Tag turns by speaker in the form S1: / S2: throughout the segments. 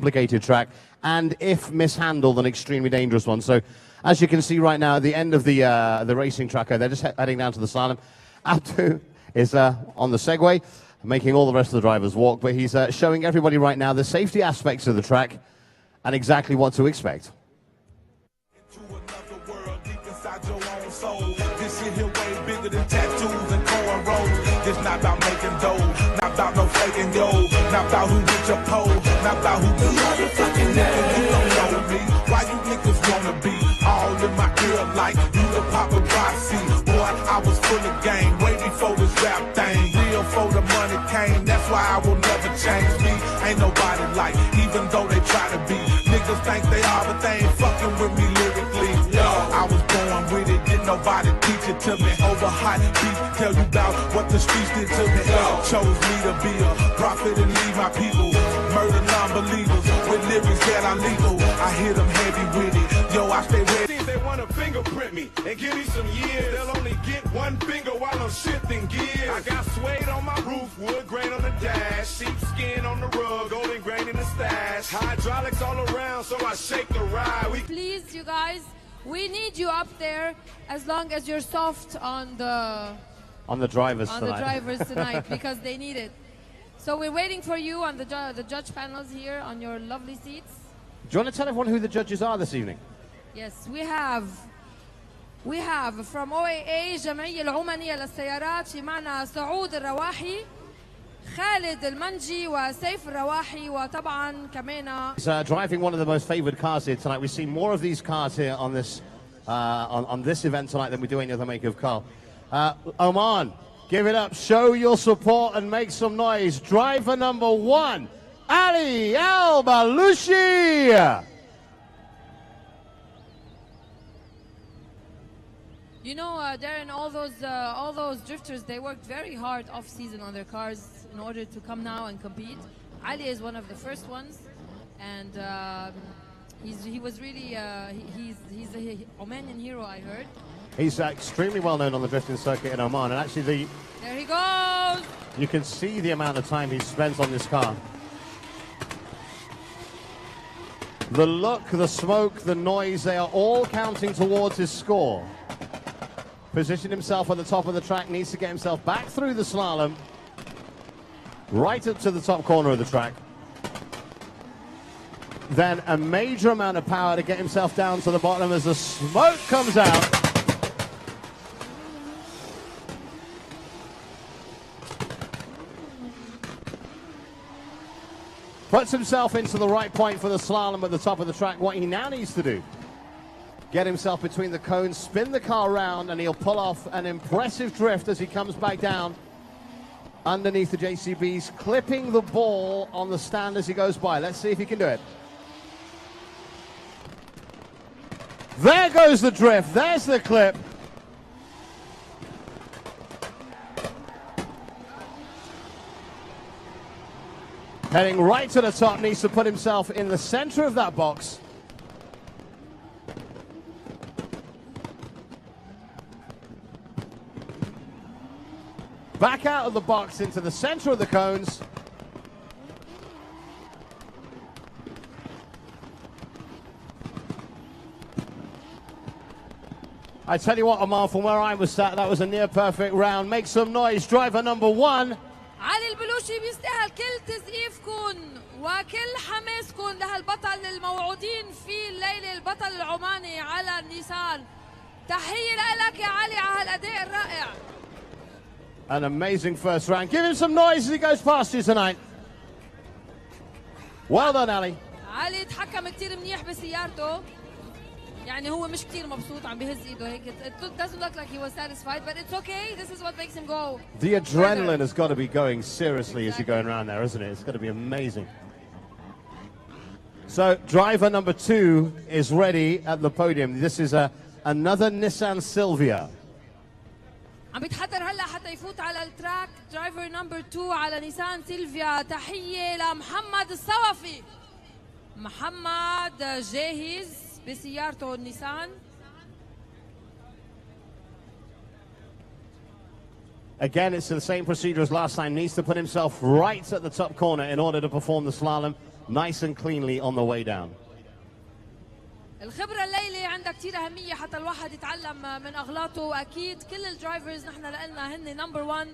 S1: complicated track, and if mishandled, an extremely dangerous one. So, as you can see right now, at the end of the racing track, they're just heading down to the slalom. Abdu is on the Segway, making all the rest of the drivers walk, but he's showing everybody right now the safety aspects of the track and exactly what to expect.
S2: This shit here way bigger than tattoos and cornrows. It's not about making dough, not about no faking yo, not about who get your pole, not about who the motherfucking niggas. You don't know me. Why you niggas wanna be all in my ear like you the paparazzi? Boy, I was full of game way before this rap thing. Real for the money came, that's why I will never change me. Ain't nobody like, even though they try to be. Niggas think they are, but they ain't fucking with me lyrically. Yo, I was born with it, didn't nobody teach it to me. Over hot beef, tell you about what the streets did to me. Chose me to be a prophet and lead my people. Murder non-believers with lyrics that are legal. I hit them heavy with it. Yo, I stay ready.
S3: They want to fingerprint me and give me some years. They'll only get one finger while I'm shifting gears. I got suede on my roof, wood grain on the dash, sheepskin on the rug, golden grain in the stash, hydraulics all around, so I shake the ride.
S4: Please, you guys, we need you up there as long as you're soft on the
S1: drivers
S4: tonight because they need it. So we're waiting for you on the judge panels here on your lovely seats.
S1: Do you want to tell everyone who the judges are this evening?
S4: Yes, we have from OAA جمعية العمانية للسيارات في معنا سعود الرواحي، خالد المنجي وسيف الرواحي وطبعا كمان.
S1: He's driving one of the most favored cars here tonight. We see more of these cars here on this on this event tonight than we do any other make of car. Oman, give it up, show your support and make some noise. Driver number 1, Ali Al-Balushi.
S4: You know, Darren, all those drifters, they worked very hard off-season on their cars in order to come now and compete. Ali is one of the first ones, and he was really he's a Omanian hero, I heard.
S1: He's extremely well known on the drifting circuit in Oman, and actually
S4: there he goes.
S1: You can see the amount of time he spends on this car. The look, the smoke, the noise, they are all counting towards his score. Positioned himself at the top of the track, needs to get himself back through the slalom, right up to the top corner of the track. Then a major amount of power to get himself down to the bottom as the smoke comes out. Puts himself into the right point for the slalom at the top of the track. What he now needs to do, get himself between the cones, spin the car around, and he'll pull off an impressive drift as he comes back down underneath the JCBs, clipping the ball on the stand as he goes by. Let's see if he can do it. There goes the drift. There's the clip. Heading right to the top, needs to put himself in the center of that box. Back out of the box into the center of the cones. I tell you what, Omar, from where I was sat, that was a near perfect round. Make some noise. Driver number 1.
S4: علي البلوشي بيستاهل كل تسقيفكم وكل حماسكم لهالبطل الموعودين في الليلة، البطل العماني على النيسان. تحية لك يا علي على هالأداء الرائع.
S1: An amazing first round. Give him some noise as he goes past you tonight. Well done, Ali.
S4: علي تحكم كتير منيح بسيارته. يعني هو مش كتير مبسوط عم بيهز ايده هيك. It doesn't look like he was satisfied, but it's okay. This is what makes him go.
S1: The adrenaline has got to be going seriously as you're going around there, isn't it? It's got to be amazing. So driver number 2 is ready at the podium. This is another Nissan Silvia.
S4: عم بيتحضر هلا حتى يفوت على التراك. درايفر نمبر 2 على نيسان سيلفيا. تحية لمحمد الصوفي. محمد جاهز بسيارته النيسان.
S1: Again, it's the same procedure as last time. Needs to put himself right at the top corner in order to perform the slalom. nice and cleanly on the way down.
S4: الخبرة الليلة عندها كتير أهمية حتى الواحد يتعلم من أغلاطه، وأكيد كل الدرايفرز نحن لنا هن نمبر 1،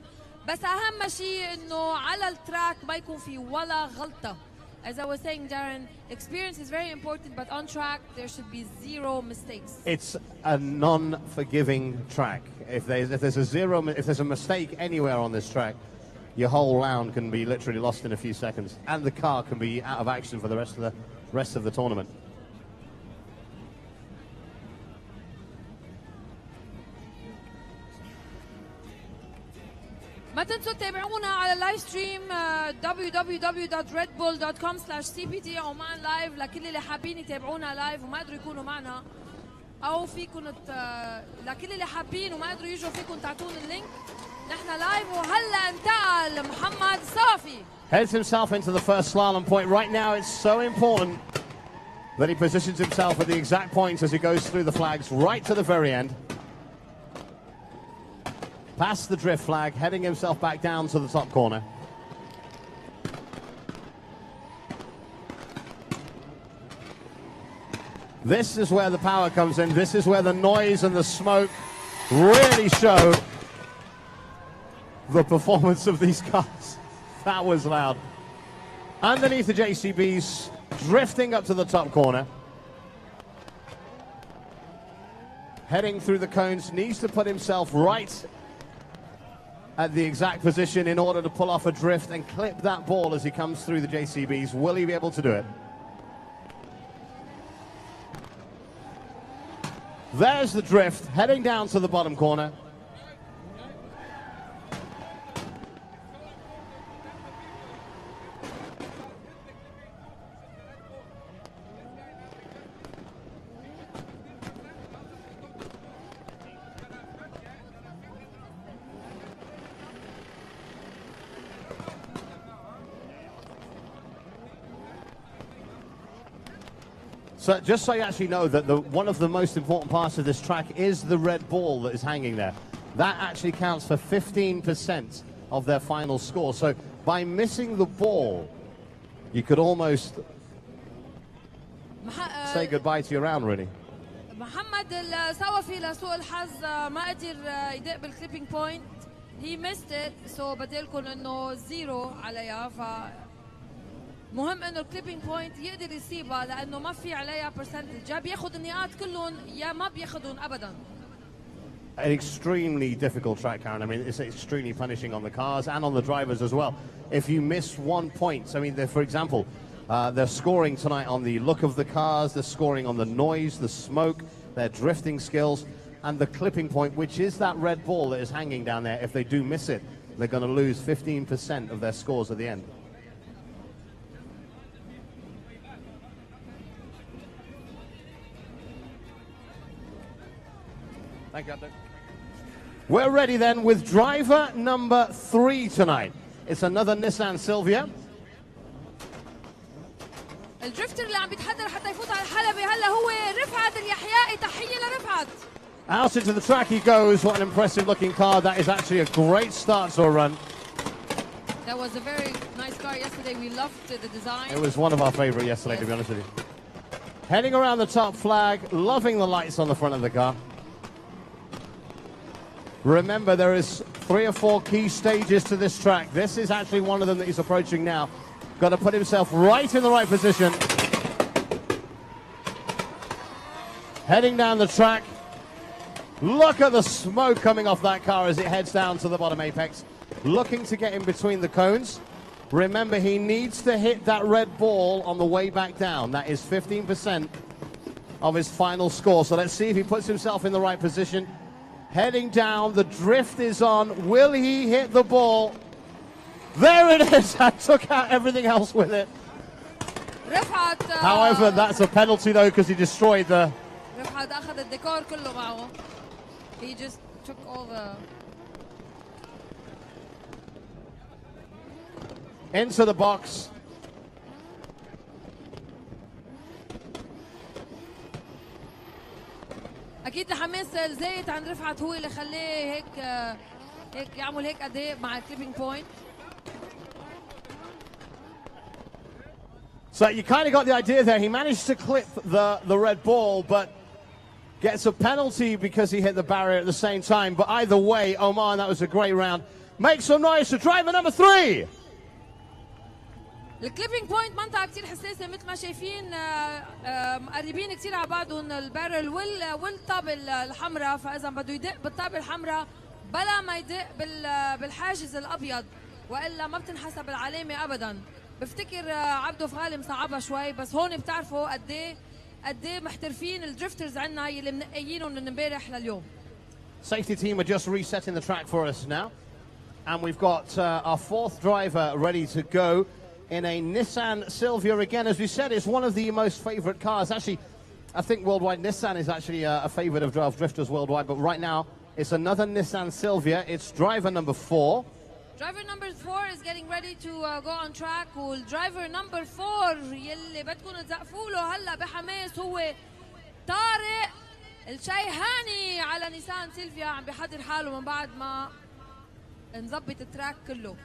S4: بس أهم شيء إنه على التراك ما يكون في ولا غلطة. As I was saying, Darren, experience is very important, but on track there should be 0 mistakes.
S1: It's a non-forgiving track. If there's a mistake anywhere on this track, your whole round can be literally lost in a few seconds, and the car can be out of action for the rest of the tournament.
S4: ما تنسوا تتابعونا على اللايف ستريم www.redbull.com/cpt عمان لايف لكل اللي حابين يتابعونا لايف وما قدروا يكونوا معنا، او فيكم لكل اللي حابين وما قدروا يجوا فيكم تعطون اللينك. نحن لايف وهلا انتقل محمد صافي.
S1: Heads himself into the first slalom point. Right now it's so important that he positions himself at the exact points as he goes through the flags right to the very end. Past the drift flag, heading himself back down to the top corner. This is where the power comes in. This is where the noise and the smoke really show the performance of these cars. That was loud. Underneath the JCBs, drifting up to the top corner. Heading through the cones, needs to put himself right at the exact position in order to pull off a drift and clip that ball as he comes through the JCBs. Will he be able to do it? There's the drift, heading down to the bottom corner. So just so you actually know that one of the most important parts of this track is the red ball that is hanging there. That actually counts for 15% of their final score. So by missing the ball, you could almost say goodbye to your round, really.
S4: محمد الصوفي لسوء الحظ ما قدر يدق بالكليبينج بوينت. He missed it, so بديلكم انه 0 عليها. مهم انه الكليبينج بوينت يقدر يصيبها لانه ما في عليها برسنتج، يا بياخذ النقاط كلهم يا ما بياخذهم ابدا.
S1: An extremely difficult track, Karen. I mean, it's extremely punishing on the cars and on the drivers as well. If you miss 1 point, I mean, for example, they're scoring tonight on the look of the cars, they're scoring on the noise, the smoke, their drifting skills, and the clipping point, which is that red ball that is hanging down there. If they do miss it, they're going to lose 15% of their scores at the end. Thank you, Captain. We're ready then with driver number 3 tonight. It's another Nissan Silvia.
S4: الدريفتر اللي عم بيتحضر حتى يفوت على الحلبة هلا هو رفعت اليحيائي. تحية لرفعت.
S1: Out into the track he goes. What an impressive looking car. That is actually a great start to a run.
S4: That was a very nice car yesterday. We loved the design.
S1: It was one of our favorite yesterday, yes, to be honest with you. Heading around the top flag, loving the lights on the front of the car. Remember, there is 3 or 4 key stages to this track. This is actually one of them that he's approaching now. Got to put himself right in the right position. Heading down the track. Look at the smoke coming off that car as it heads down to the bottom apex. Looking to get in between the cones. Remember, he needs to hit that red ball on the way back down. That is 15% of his final score. So let's see if he puts himself in the right position. Heading down, the drift is on. Will he hit the ball? There it is. I took out everything else with it. However, that's a penalty though because he destroyed the...
S4: He just took all the...
S1: Into the box.
S4: اكيد الحماس الزايد عن رفعت هو اللي خلاه هيك يعمل هيك اداء مع الكليبينج بوينت.
S1: So you kind of got the idea there. He managed to clip the red ball, but gets a penalty because he hit the barrier at the same time. But either way, Oman, that was a great round. Make some noise to driver number 3.
S4: الكليبينج بوينت منطقة كتير حساسة مثل ما شايفين، مقربين كتير على بعضهم البارل والطابة الحمراء، فإذا بده يدق بالطابة الحمراء بلا ما يدق بالحاجز الأبيض، وإلا ما بتنحسب العلامة أبدا. بفتكر عبدو فغالي مصعبها شوي، بس هون بتعرفوا قد ايه محترفين الدريفترز عنا يلي منقيينهم من امبارح لليوم.
S1: Safety team are just resetting the track for us now. And we've got our 4th driver ready to go in a Nissan Silvia. Again, as we said, it's one of the most favorite cars. Actually, I think worldwide Nissan is actually a favorite of drifters worldwide. But right now, it's another Nissan Silvia. It's driver number 4.
S4: Driver number 4 is getting ready to go on track. والدرايفر number 4 يلي بدكم تزقفوا له هلا بحماس هو طارق الشيهاني على نيسان سيلفيا، عم بيحضر حاله من بعد ما نظبط التراك كله.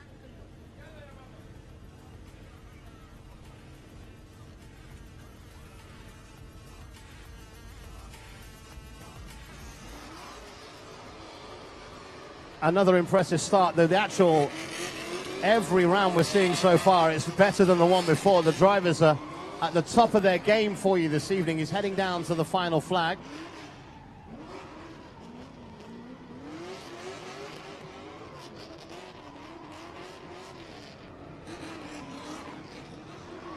S1: Another impressive start, though. Every round we're seeing so far, it's better than the one before. The drivers are at the top of their game for you this evening. He's heading down to the final flag.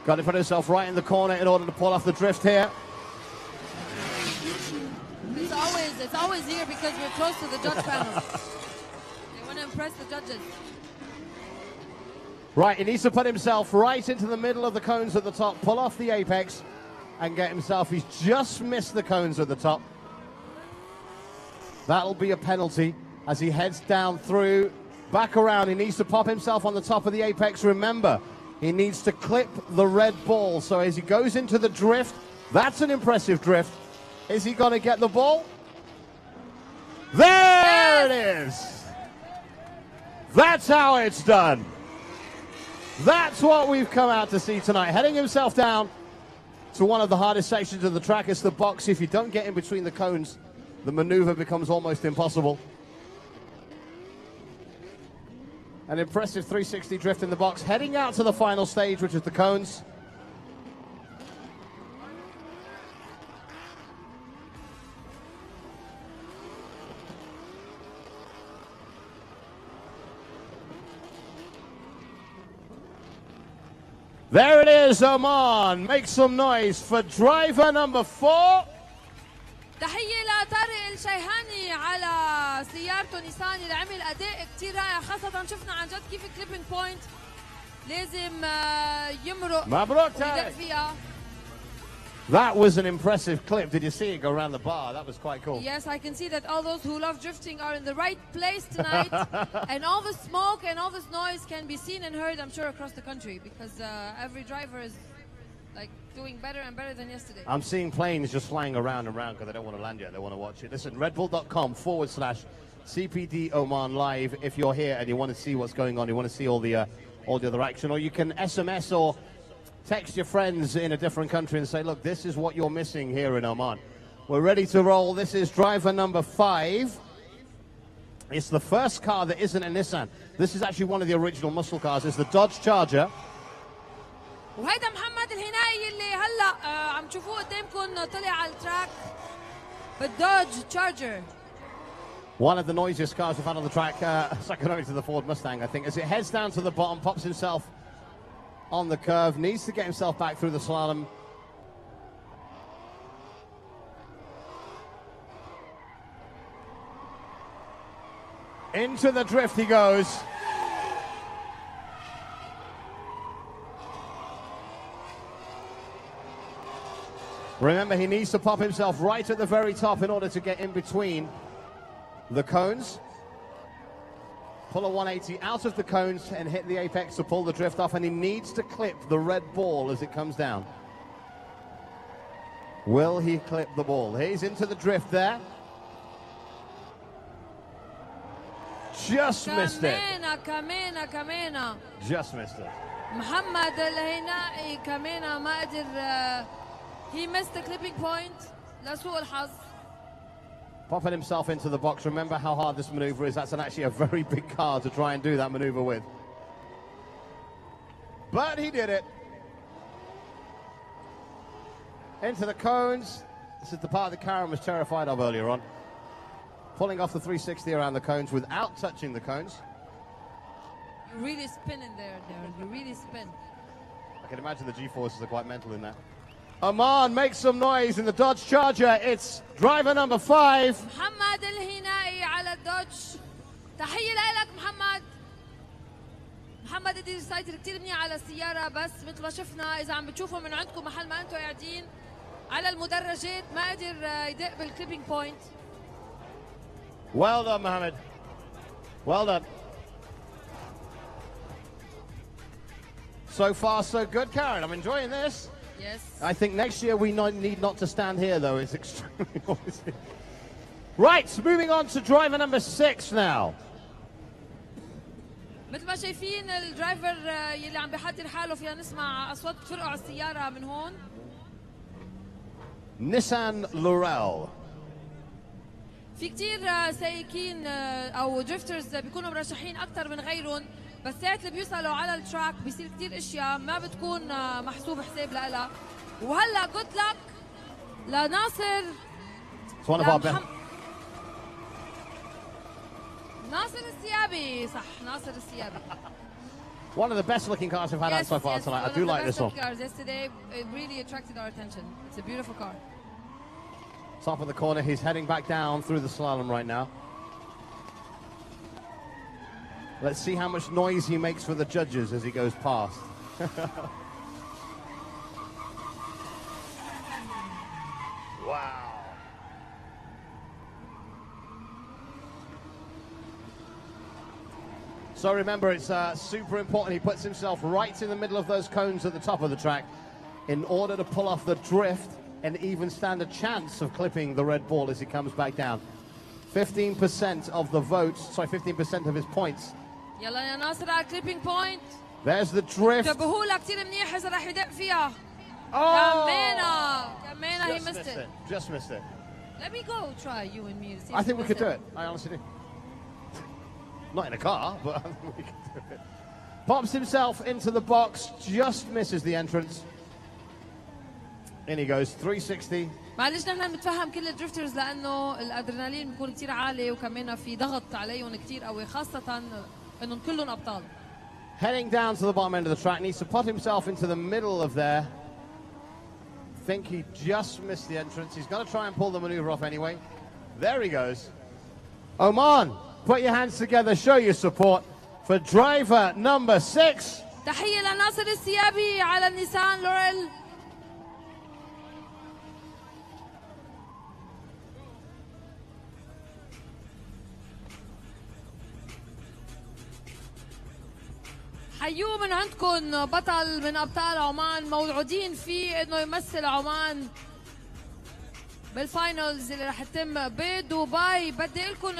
S1: Got to put himself right in the corner in order to pull off the drift here.
S4: It's always here because we're close to the judge panel. Impress the judges.
S1: Right, he needs to put himself right into the middle of the cones at the top, pull off the apex, and get himself. He's just missed the cones at the top. That'll be a penalty as he heads down through, back around. He needs to pop himself on the top of the apex. Remember, he needs to clip the red ball. So as he goes into the drift, that's an impressive drift. Is he going to get the ball? There it is. That's how it's done. That's what we've come out to see tonight. Heading himself down to one of the hardest sections of the track. It's the box. If you don't get in between the cones, the maneuver becomes almost impossible. An impressive 360 drift in the box. Heading out to the final stage, which is the cones. There it is, Oman. Make some noise for driver number 4.
S4: تحية لطارق الشيهاني على سيارته نيسان اللي عمل أداء كتير رائع، خاصة شفنا عن جد كيف كليبينج بوينت لازم يمرق
S1: مبروك
S4: ويدق فيها.
S1: That was an impressive clip. Did you see it go around the bar? That was quite cool.
S4: Yes, I can see that all those who love drifting are in the right place tonight. And all the smoke and all this noise can be seen and heard, I'm sure, across the country, because every driver is like doing better and better than yesterday.
S1: I'm seeing planes just flying around and around because they don't want to land yet. They want to watch it. Listen, redbull.com/CPD Oman Live. If you're here and you want to see what's going on, you want to see all the other action, or you can SMS or text your friends in a different country and say, look, this is what you're missing here in Oman. We're ready to roll. This is driver number 5. It's the first car that isn't a Nissan. This is actually one of the original muscle cars. It's the Dodge Charger.
S4: وهيدا محمد الهنائي اللي هلا عم تشوفوه قدامكم طلع على التراك بالدوج تشارجر.
S1: One of the noisiest cars we've had on the track, second only to the Ford Mustang, I think, as it heads down to the bottom, pops himself on the curve, needs to get himself back through the slalom. Into the drift he goes. Remember, he needs to pop himself right at the very top in order to get in between the cones. Pull a 180 out of the cones and hit the apex to pull the drift off, and he needs to clip the red ball as it comes down. Will he clip the ball? He's into the drift there. Just missed it.
S4: كمان.
S1: Just missed it.
S4: محمد الهينائي كمان ما قدر he missed the clipping point لسوء الحظ.
S1: Popping himself into the box. Remember how hard this maneuver is. That's actually a very big car to try and do that maneuver with. But he did it. Into the cones. This is the part that Karen was terrified of earlier on. Pulling off the 360 around the cones without touching the cones.
S4: You really spin in there, Darren. You really spin.
S1: I can imagine the G-forces are quite mental in that. Oman makes some noise in the Dodge Charger. It's driver number 5.
S4: محمد الهينائي على الدوج. تحية لك محمد. محمد قدر يسيطر كثير منيح على السيارة، بس مثل ما شفنا إذا عم بتشوفوا من عندكم محل ما أنتم قاعدين على المدرجات ما قدر يدق بالكليبينج بوينت.
S1: Well done, Mohammed. Well done. So far, so good, Karen. I'm enjoying this.
S4: Yes.
S1: I think next year we need not to stand here, though. It's extremely noisy. Right, moving on to driver number 6 now.
S4: مثل ما شايفين الدرايفر يلي عم بيحضر حاله فيها نسمع أصوات بتفرقع السيارة من هون.
S1: Nissan Laurel.
S4: في كتير سايقين أو دريفترز بيكونوا مرشحين أكثر من غيرهم، بس ساعة اللي بيوصلوا على التراك بيصير كتير اشياء ما بتكون محسوب حساب لها. وهلا جود لك لناصر. ناصر السيابي. صح، ناصر السيابي.
S1: One of the best looking cars we've had out so far tonight. I do like this one.
S4: Cars yesterday, it really attracted our attention. It's a beautiful car.
S1: Top of the corner, he's heading back down through the slalom right now. Let's see how much noise he makes for the judges as he goes past. Wow. So remember, it's super important. He puts himself right in the middle of those cones at the top of the track in order to pull off the drift and even stand a chance of clipping the red ball as he comes back down. 15% of the votes, sorry, 15% of his points.
S4: يلا يا ناصر على clipping point.
S1: There's the drift.
S4: انتبهوا كثير منيح إذا راح يدق فيها.
S1: Oh!
S4: كمينا he missed it.
S1: Just missed it.
S4: Let me go try you and me.
S1: I think we could do it. I honestly do. Not in a car, but I think we can do it. Pops himself into the box, just misses the entrance. In he goes, 360.
S4: معلش نحن بنتفهم كل الدريفترز لانه الادرينالين بيكون كثير عالي وكمان في ضغط عليهم كثير قوي خاصة انهم كلهم ابطال.
S1: Heading down to the bottom end of the track, needs to put himself into the middle of there. Think he just missed the entrance. He's got to try and pull the maneuver off anyway. There he goes. Oman, put your hands together, show your support for driver number 6.
S4: تحية لناصر السيابي على النيسان لوريل. حيوه من عندكم بطل من ابطال عمان موعودين فيه انه يمثل عمان بالفاينلز اللي رح تتم بدبي. بدي اقول لكم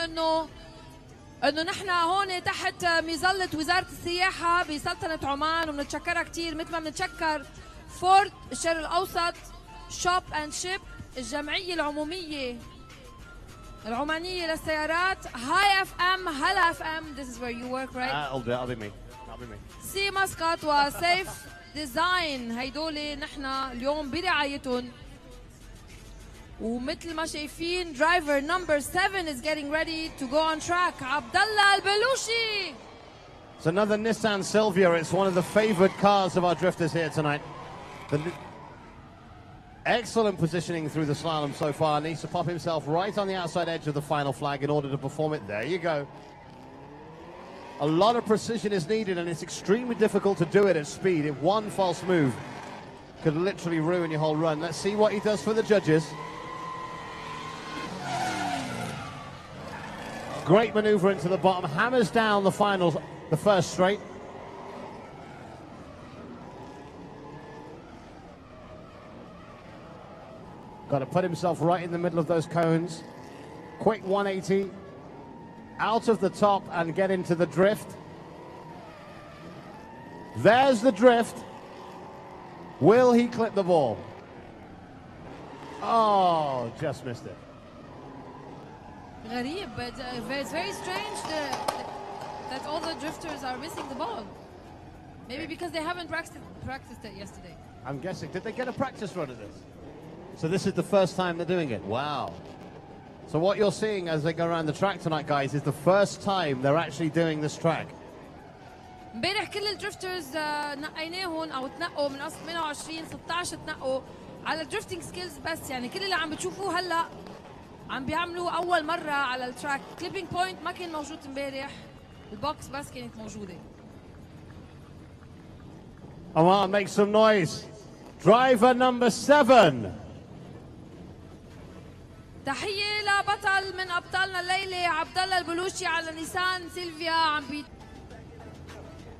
S4: انه نحن هون تحت مظله وزاره السياحه بسلطنه عمان وبنتشكرها كثير مثل ما بنتشكر فورد الشرق الاوسط، شوب اند شيب، الجمعيه العموميه العمانيه للسيارات، هاي اف ام، هلا اف ام. This is where you work, right?
S1: I'll be me.
S4: سي ماسكات وسيف ديزاين، هيدول نحن اليوم برعايتهم. ومثل ما شايفين driver number 7 is getting ready to go on track. عبد الله البلوشي.
S1: It's another Nissan Silvia. It's one of the favored cars of our drifters here tonight. Excellent positioning through the slalom so far. Needs to pop himself right on the outside edge of the final flag in order to perform it. There you go. A lot of precision is needed, and it's extremely difficult to do it at speed. If one false move could literally ruin your whole run. Let's see what he does for the judges. Great maneuver into the bottom, hammers down the finals, the first straight. Got to put himself right in the middle of those cones. Quick 180. Out of the top and get into the drift. There's the drift. Will he clip the ball? Oh, just missed it.
S4: غريب, but it's very strange that all the drifters are missing the ball. Maybe because they haven't practiced it yesterday.
S1: I'm guessing. Did they get a practice run of this? So this is the first time they're doing it. Wow. So what you're seeing as they go around the track tonight, guys, is the first time they're actually doing this track.
S4: امبارح كل الدرفترز نقيناهم او تنقوا من اصل 28 16 تنقوا على الدرفتنج سكيلز بس, يعني كل اللي عم بتشوفوه هلا عم بيعملوا اول مره على التراك. كليبينج بوينت ما كان موجود امبارح, البوكس بس كانت موجوده.
S1: Oman, make some noise. Driver number 7.
S4: تحيه لبطل من ابطالنا الليله عبد الله البلوشي على نيسان سيلفيا عم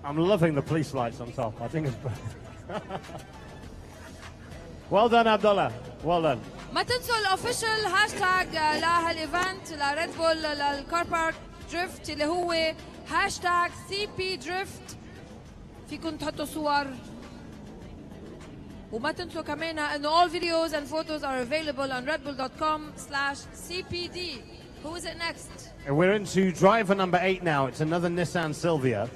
S1: I'm loving the police lights on top. I think it's well done, Abdullah. Well done.
S4: ما تنسوا الاوفيشال هاشتاج لهالايفنت لريد بول للكار بارك دريفت اللي هو هاشتاج CP دريفت. فيكم تحطوا صور, وما تنسوا كمان انه all videos and photos are available on redbull.com/CPD. Who is it next?
S1: And we're into driver number 8 now. It's another Nissan Silvia.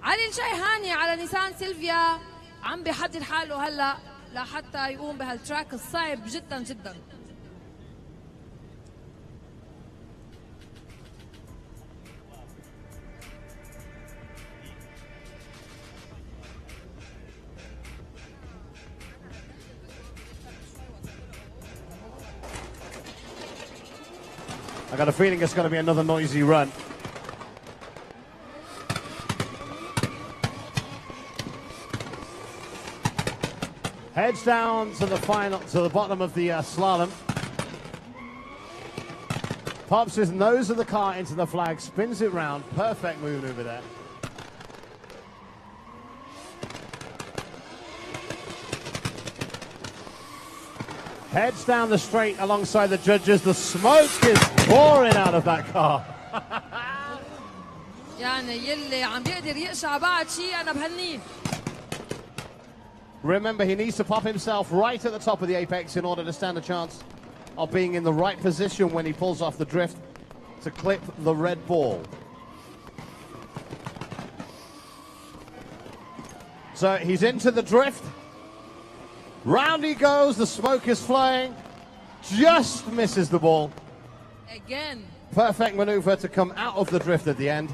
S4: علي الشيهاني على نيسان سيلفيا عم بيحضر حاله هلا لحتى يقوم بهالتراك الصعب جدا جدا.
S1: I got a feeling it's going to be another noisy run. Heads down to the bottom of the slalom. Pops his nose of the car into the flag, spins it round. Perfect maneuver there. Heads down the straight alongside the judges. The smoke is pouring out of that car.
S4: يعني يلي عم بيقدر يقشع بعد شيء أنا بهنيه.
S1: Remember, he needs to pop himself right at the top of the apex in order to stand a chance of being in the right position when he pulls off the drift to clip the red ball. So he's into the drift. Round he goes, the smoke is flying. Just misses the ball.
S4: Again.
S1: Perfect maneuver to come out of the drift at the end.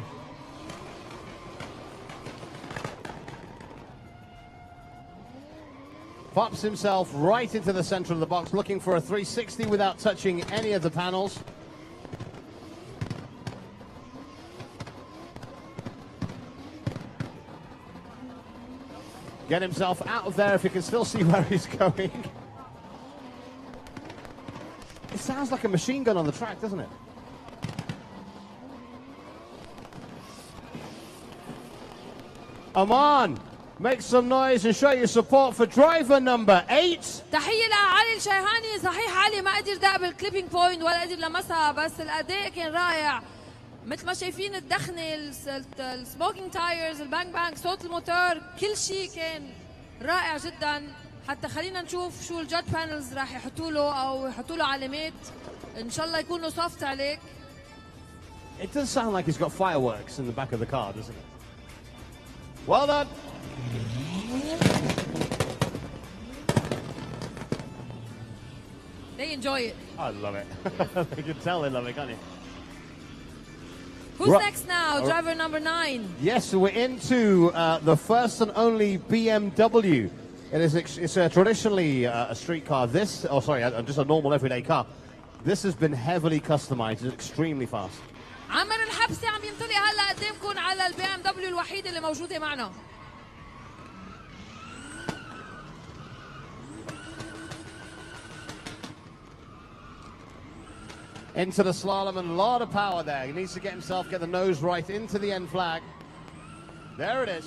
S1: Pops himself right into the center of the box, looking for a 360 without touching any of the panels. Get himself out of there if you can still see where he's going. It sounds like a machine gun on the track, doesn't it? Oman, make some noise and show your support for driver number 8.
S4: تحية لعلي الشيهاني. صحيح علي ما قدر دق بالكليبينج بوينت ولا قدر لمسها, بس الأداء كان رائع. مثل ما شايفين الدخنة, السموكينج تايرز, البانج بانج, صوت الموتور, كل شيء كان رائع جدا. حتى خلينا نشوف شو الجاد بانلز راح يحطوا له او يحطوا له علامات, ان شاء الله يكونوا سوفت عليك.
S1: It does sound like he's got fireworks in the back of the car, doesn't it? Well done.
S4: They enjoy it.
S1: I love it. You can tell they love it, can't you?
S4: Who's next now? Driver number 9.
S1: Yes, we're into the first and only BMW. It's traditionally a street car. Just a normal everyday car. This has been heavily customized. It's extremely fast.
S4: عمر الحبسي عم ينطلق هلا قدامكم على البي ام دبليو الوحيده اللي موجوده معنا.
S1: Into the slalom and a lot of power there. He needs to get the nose right into the end flag. There it is.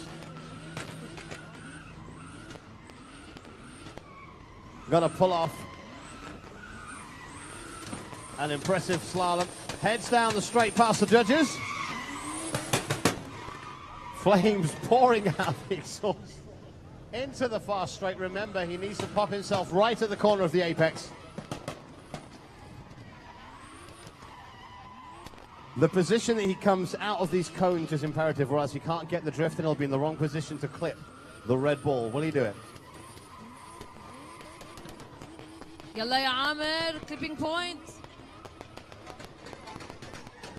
S1: Gonna pull off an impressive slalom. Heads down the straight past the judges. Flames pouring out the exhaust into the fast straight. Remember, he needs to pop himself right at the corner of the apex. The position that he comes out of these cones is imperative, or else he can't get the drift and he'll be in the wrong position to clip the red ball. Will he do it?
S4: يلا يا عامر clipping point.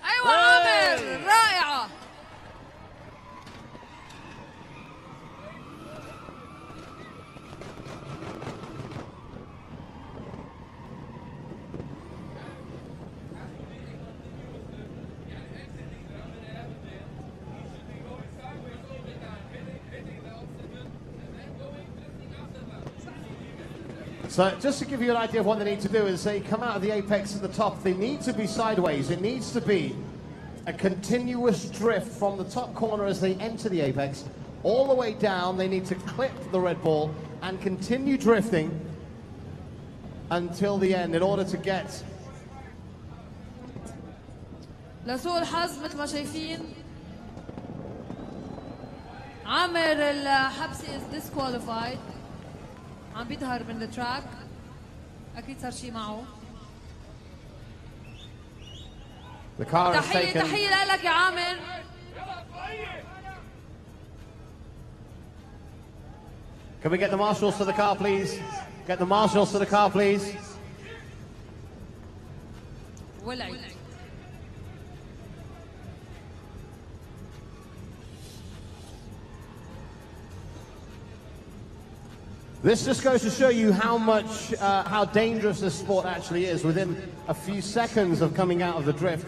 S4: أيوة عامر رائعة.
S1: So just to give you an idea of what they need to do is they come out of the apex at the top. They need to be sideways. It needs to be a continuous drift from the top corner as they enter the apex all the way down. They need to clip the red ball and continue drifting until the end in order to get.
S4: لسوء الحظ مثل ما شايفين عامر الحبسي is disqualified. عم بيظهر من التراك. أكيد صار شيء معه.
S1: The car is
S4: تحية
S1: taken.
S4: تحية لك يا عامر.
S1: Can we get the marshals to the car, please? Get the marshals to the car, please.
S4: ولعت.
S1: This just goes to show you how dangerous this sport actually is. Within a few seconds of coming out of the drift,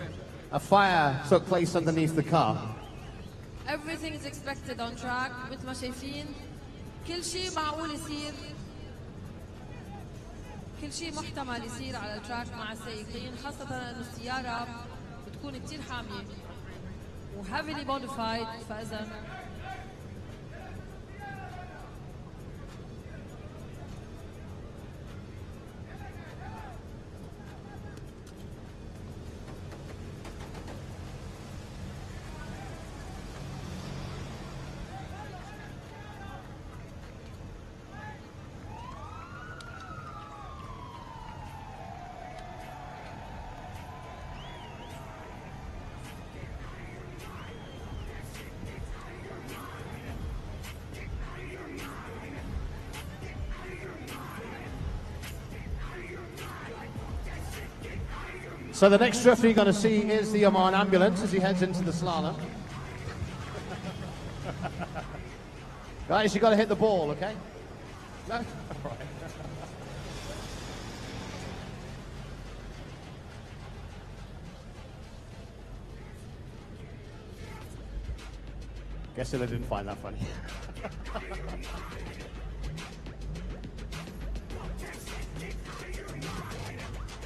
S1: a fire took place underneath the car.
S4: Everything is expected on track. مثل ما شايفين كل شيء معقول يصير. كل شيء محتمل يصير على التراك مع السائقين، خاصة انه السيارة بتكون كتير حامية و heavily modified. فإذا
S1: So the next drifter you're going to see is the Oman ambulance as he heads into the slalom. Guys, you got to hit the ball, okay? No? All right. Guess I didn't find that funny.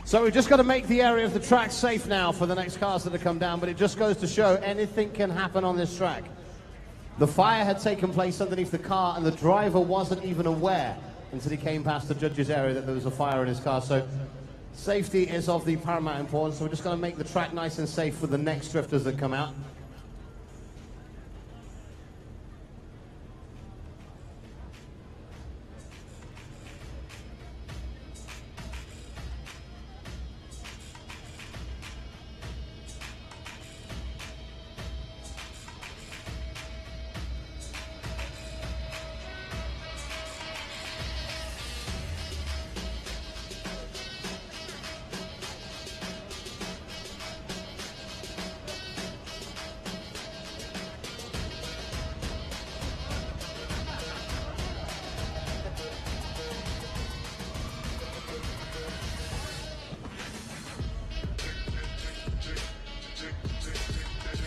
S1: So we've just got to make the area of the track safe now for the next cars that have come down, but it just goes to show anything can happen on this track. The fire had taken place underneath the car and the driver wasn't even aware until he came past the judge's area that there was a fire in his car. So safety is of the paramount importance. So we're just going to make the track nice and safe for the next drifters that come out.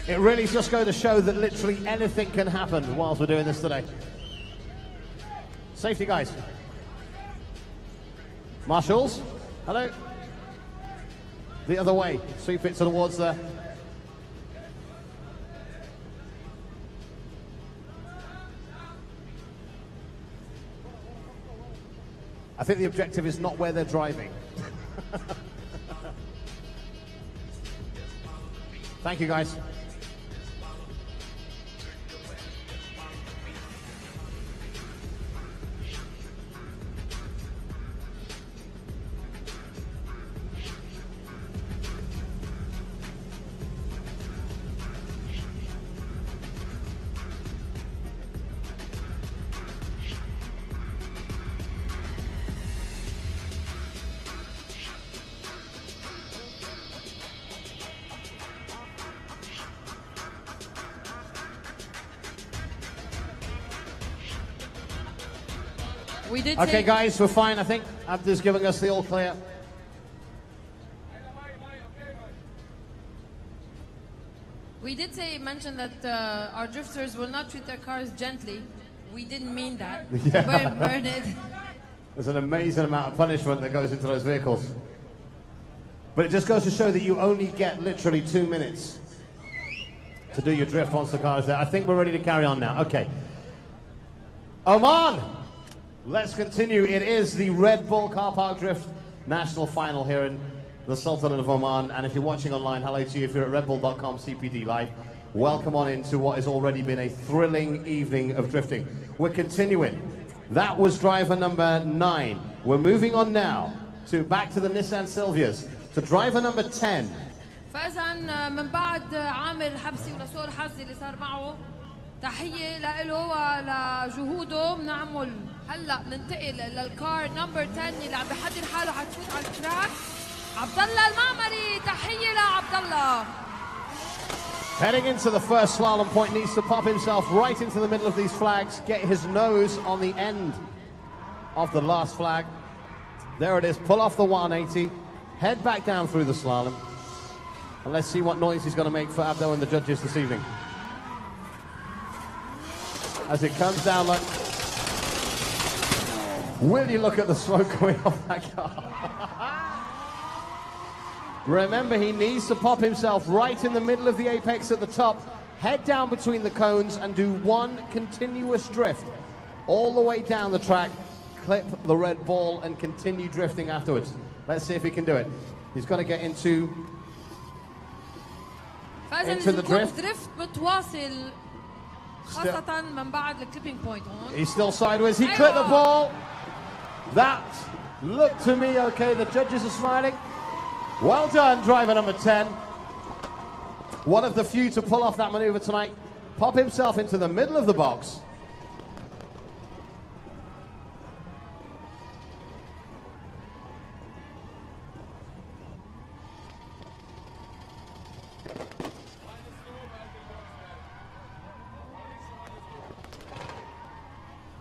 S1: It really just goes to show that literally anything can happen whilst we're doing this today. Safety guys. Marshals, hello. The other way, sweep it towards the... I think the objective is not where they're driving. Thank you guys.
S4: We did
S1: Okay,
S4: say,
S1: guys, we're fine, I think. Abdu's giving us the all clear.
S4: we did mention that our drifters will not treat their cars gently. We didn't mean that.
S1: Yeah.
S4: Burn it.
S1: There's an amazing amount of punishment that goes into those vehicles. But it just goes to show that you only get literally 2 minutes to do your drift once the car is there. I think we're ready to carry on now. Okay. Oman! Let's continue. It is the Red Bull Car Park Drift National Final here in the Sultanate of Oman. And if you're watching online, hello to you. If you're at redbull.com CPD Live, welcome on into what has already been a thrilling evening of drifting. We're continuing. That was driver number 9. We're moving on now to back to the Nissan Silvias to driver number 10.
S4: فإذا من بعد عامر حبسي ولسوء الحظ اللي صار معه تحية له ولجهوده. بنعمل هلا ننتقل للكار نمبر 10 اللي عم بحضر حاله حتفوت على التراك. عبد الله المعمري تحية لعبد الله.
S1: Heading into the first slalom point, needs to pop himself right into the middle of these flags, get his nose on the end of the last flag. There it is, pull off the 180, head back down through the slalom. And let's see what noise he's going to make for Abdo and the judges this evening. As it comes down like... Will you look at the smoke coming off that car? Remember, he needs to pop himself right in the middle of the apex at the top, head down between the cones and do one continuous drift all the way down the track, clip the red ball and continue drifting afterwards. Let's see if he can do it. He's got to get into the drift.
S4: متواصل خاصة من بعد الكليبينج بوينت هون.
S1: He's still sideways. He clipped the ball. That looked to me okay. The judges are smiling. Well done, driver number 10. One of the few to pull off that maneuver tonight. Pop himself into the middle of the box.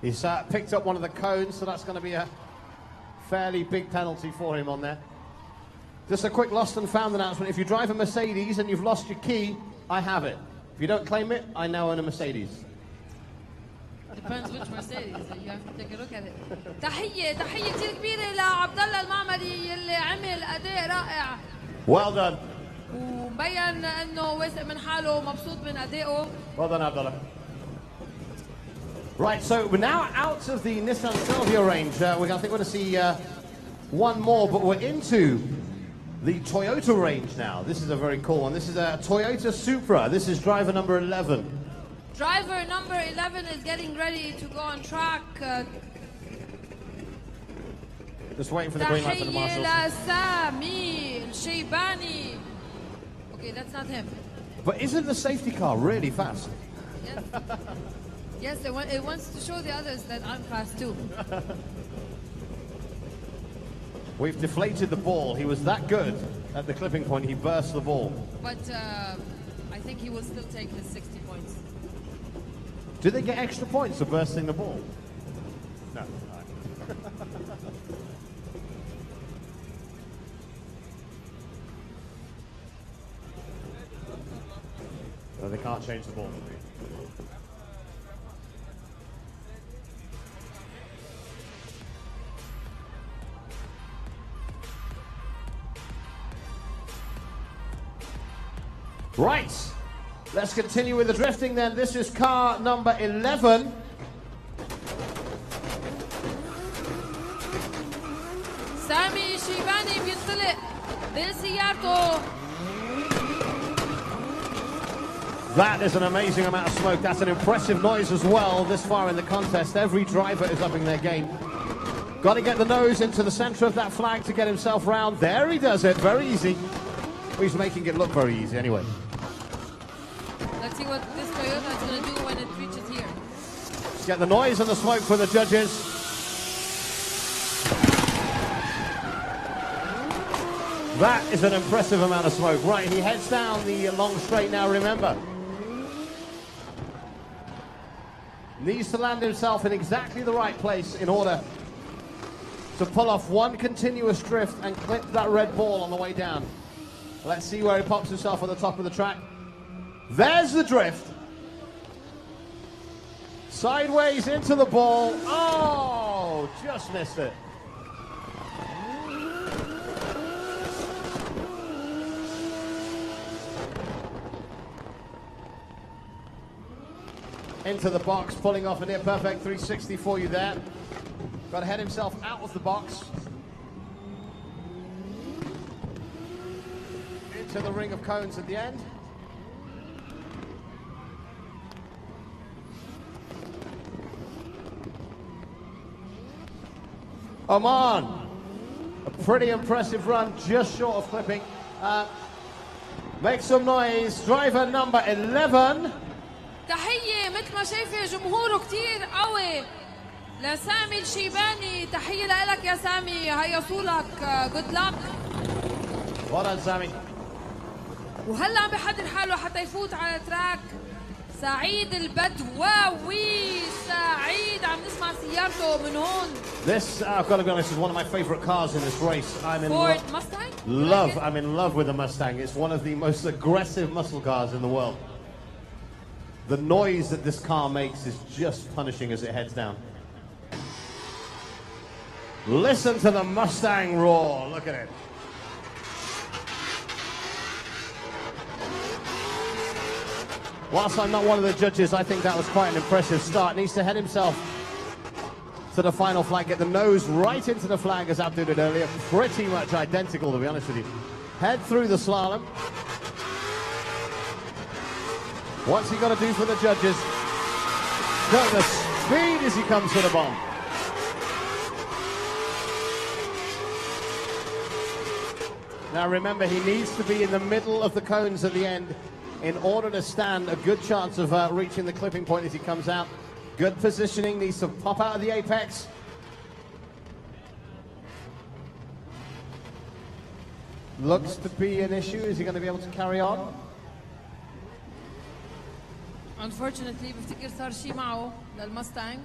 S1: He's picked up one of the cones, so that's going to be a fairly big penalty for him on there. Just a quick lost and found announcement. If you drive a Mercedes and you've lost your key, I have it. If you don't claim it, I now own a Mercedes.
S4: Depends which Mercedes. You have to take a look at it. تحية كثير كبيرة لعبد الله المعمري اللي عمل أداء رائع.
S1: Well done.
S4: ومبين إنه واثق من حاله ومبسوط من أدائه.
S1: Well done, Abdullah. Right, so we're now out of the Nissan Silvia range. I think we're going to see one more, but we're into the Toyota range now. This is a very cool one. This is a Toyota Supra. This is driver number 11.
S4: Driver number 11 is getting ready to go on track.
S1: Just waiting for the green light for the marshals.
S4: تحية لسامي الشيباني. Okay, that's not him.
S1: But isn't the safety car really fast?
S4: Yes, yes, it wants to show the others that I'm fast too.
S1: We've deflated the ball. He was that good at the clipping point, he burst the ball.
S4: But I think he will still take his 60 points.
S1: Do they get extra points for bursting the ball? No. No, they can't change the ball. Right, let's continue with the drifting then. This is car number 11.
S4: سامي شيباني بينطلق بسيارته.
S1: That is an amazing amount of smoke. That's an impressive noise as well this far in the contest. Every driver is upping their game. Got to get the nose into the center of that flag to get himself round. There he does it, very easy. He's making it look very easy anyway.
S4: Let's see what this Toyota is going to do when it reaches here.
S1: Let's get the noise and the smoke for the judges. That is an impressive amount of smoke. Right, he heads down the long straight now, remember. Needs to land himself in exactly the right place in order to pull off one continuous drift and clip that red ball on the way down. Let's see where he pops himself on the top of the track. There's the drift. Sideways into the ball. Oh, just missed it. Into the box, pulling off a near perfect 360 for you there. Got to head himself out of the box. Into the ring of cones at the end. Oman, a pretty impressive run, just short of clipping. Make some noise, driver number 11.
S4: تحية مثل ما شايفة جمهوره كتير قوي لسامي الشيباني. تحية لك يا سامي، هيا صولك. good luck.
S1: Well done, Sammy.
S4: وهلا عم بحضر حاله حتى يفوت على تراك سعيد البدواوي. سعيد عم نسمع سيارته من هون.
S1: This, I've got to be honest, is one of my favorite cars in this race. I'm in
S4: Ford Mustang?
S1: I'm in love with the Mustang. It's one of the most aggressive muscle cars in the world. The noise that this car makes is just punishing as it heads down. Listen to the Mustang roar. Look at it. Whilst I'm not one of the judges, I think that was quite an impressive start. Needs to head himself to the final flag, get the nose right into the flag as Abdu did earlier. Pretty much identical, to be honest with you. Head through the slalom. What's he got to do for the judges? Got the speed as he comes to the bomb. Now remember, he needs to be in the middle of the cones at the end in order to stand a good chance of reaching the clipping point as he comes out. Good positioning, needs to pop out of the apex. Looks to be an issue. Is he going to be able to carry on?
S4: Unfortunately بفتكر صار شيء معه للمستانج.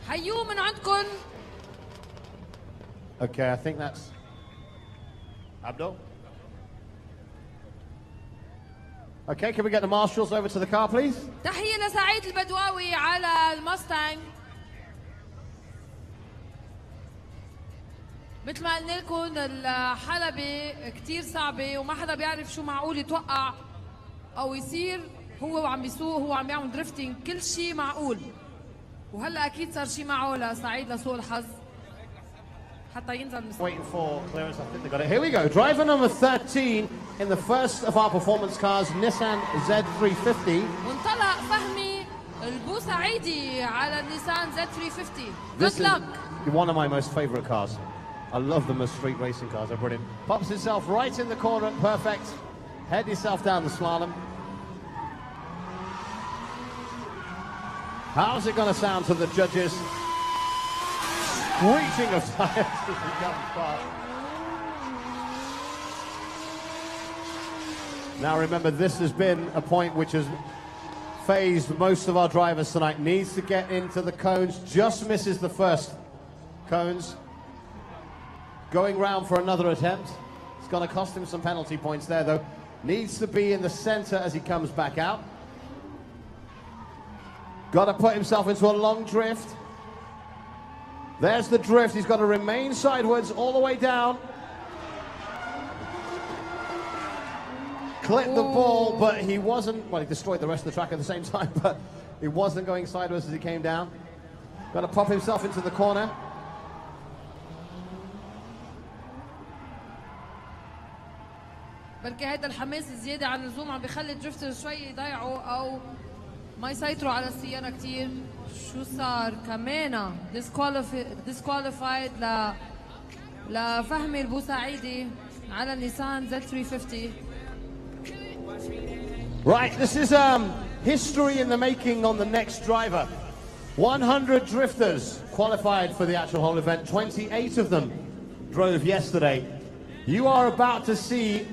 S4: حيوه من عندكم.
S1: Okay, I think that's Abdul. Okay, can we get the marshals over to the car, please?
S4: تحية لسعيد البدواوي على المستانج. مثل ما قلنا لكم الحلبة كتير صعبة وما حدا بيعرف شو معقول يتوقع أو يصير. هو وعم بيسوق، هو عم بيعمل دريفتنج، كل شيء معقول. وهلا أكيد صار شيء معه لسعيد لسوء الحظ حتى ينزل من.
S1: Waiting for clearance. I think they got it. Here we go. Driver number 13 in the first of our performance cars, Nissan Z350.
S4: وانطلق فهمي البوسعيدي على النيسان Z350.
S1: This
S4: Good luck.
S1: is one of my most favorite cars. I love them as street racing cars. They're brilliant. Pops himself right in the corner. Perfect. Head yourself down the slalom. How's it going to sound to the judges? Screeching of tires as he comes past. Now remember, this has been a point which has phased most of our drivers tonight. Needs to get into the cones, just misses the first cones. Going round for another attempt. It's going to cost him some penalty points there though. Needs to be in the center as he comes back out. Got to put himself into a long drift. There's the drift. He's got to remain sideways all the way down. Clipped the ball, but he wasn't, well, he destroyed the rest of the track at the same time, but he wasn't going sideways as he came down. Got to pop himself into the corner.
S4: بركي هيدا الحماس الزيادة عن اللزوم عم بيخلي الدريفتر شوي يضيعوا أو ما يسيطروا على السيارة كتير. شو صار كمان؟ disqualified لفهمي البوسعيدي على النيسان Z350.
S1: Right, this is history in the making on the next driver. 100 drifters qualified for the actual whole event. 28 of them drove yesterday. You are about to see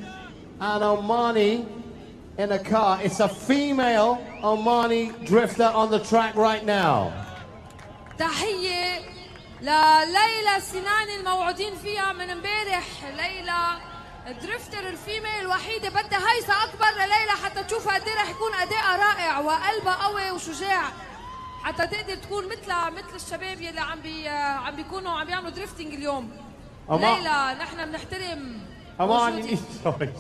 S1: an Omani in a car. It's a female Omani drifter on the track right now.
S4: تحية لليلى السناني الموعودين فيها من امبارح. ليلى الدريفتر الفيميل الوحيدة بدها هيصة أكبر لليلى حتى تشوف قد ايه رح يكون أداءها رائع وقلبها قوي وشجاع، حتى تقدر تكون مثل الشباب يلي عم بيكونوا عم بيعملوا دريفتنج اليوم. ليلى نحن بنحترم.
S1: Aman, sorry.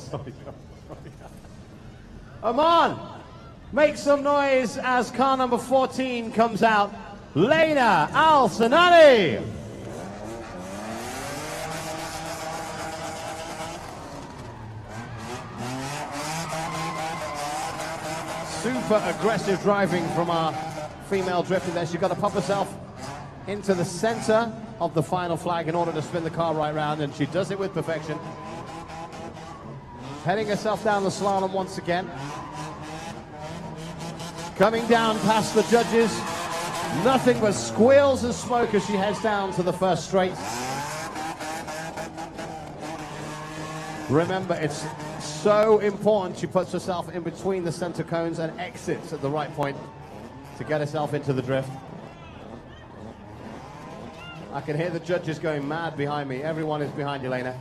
S1: Aman, make some noise as car number 14 comes out. Leyla Al Sinani. Super aggressive driving from our female drifter there. She's got to pop herself into the center of the final flag in order to spin the car right round, and she does it with perfection. Heading herself down the slalom once again. Coming down past the judges. Nothing but squeals and smoke as she heads down to the first straight. Remember, it's so important she puts herself in between the center cones and exits at the right point to get herself into the drift. I can hear the judges going mad behind me. Everyone is behind you, Lena.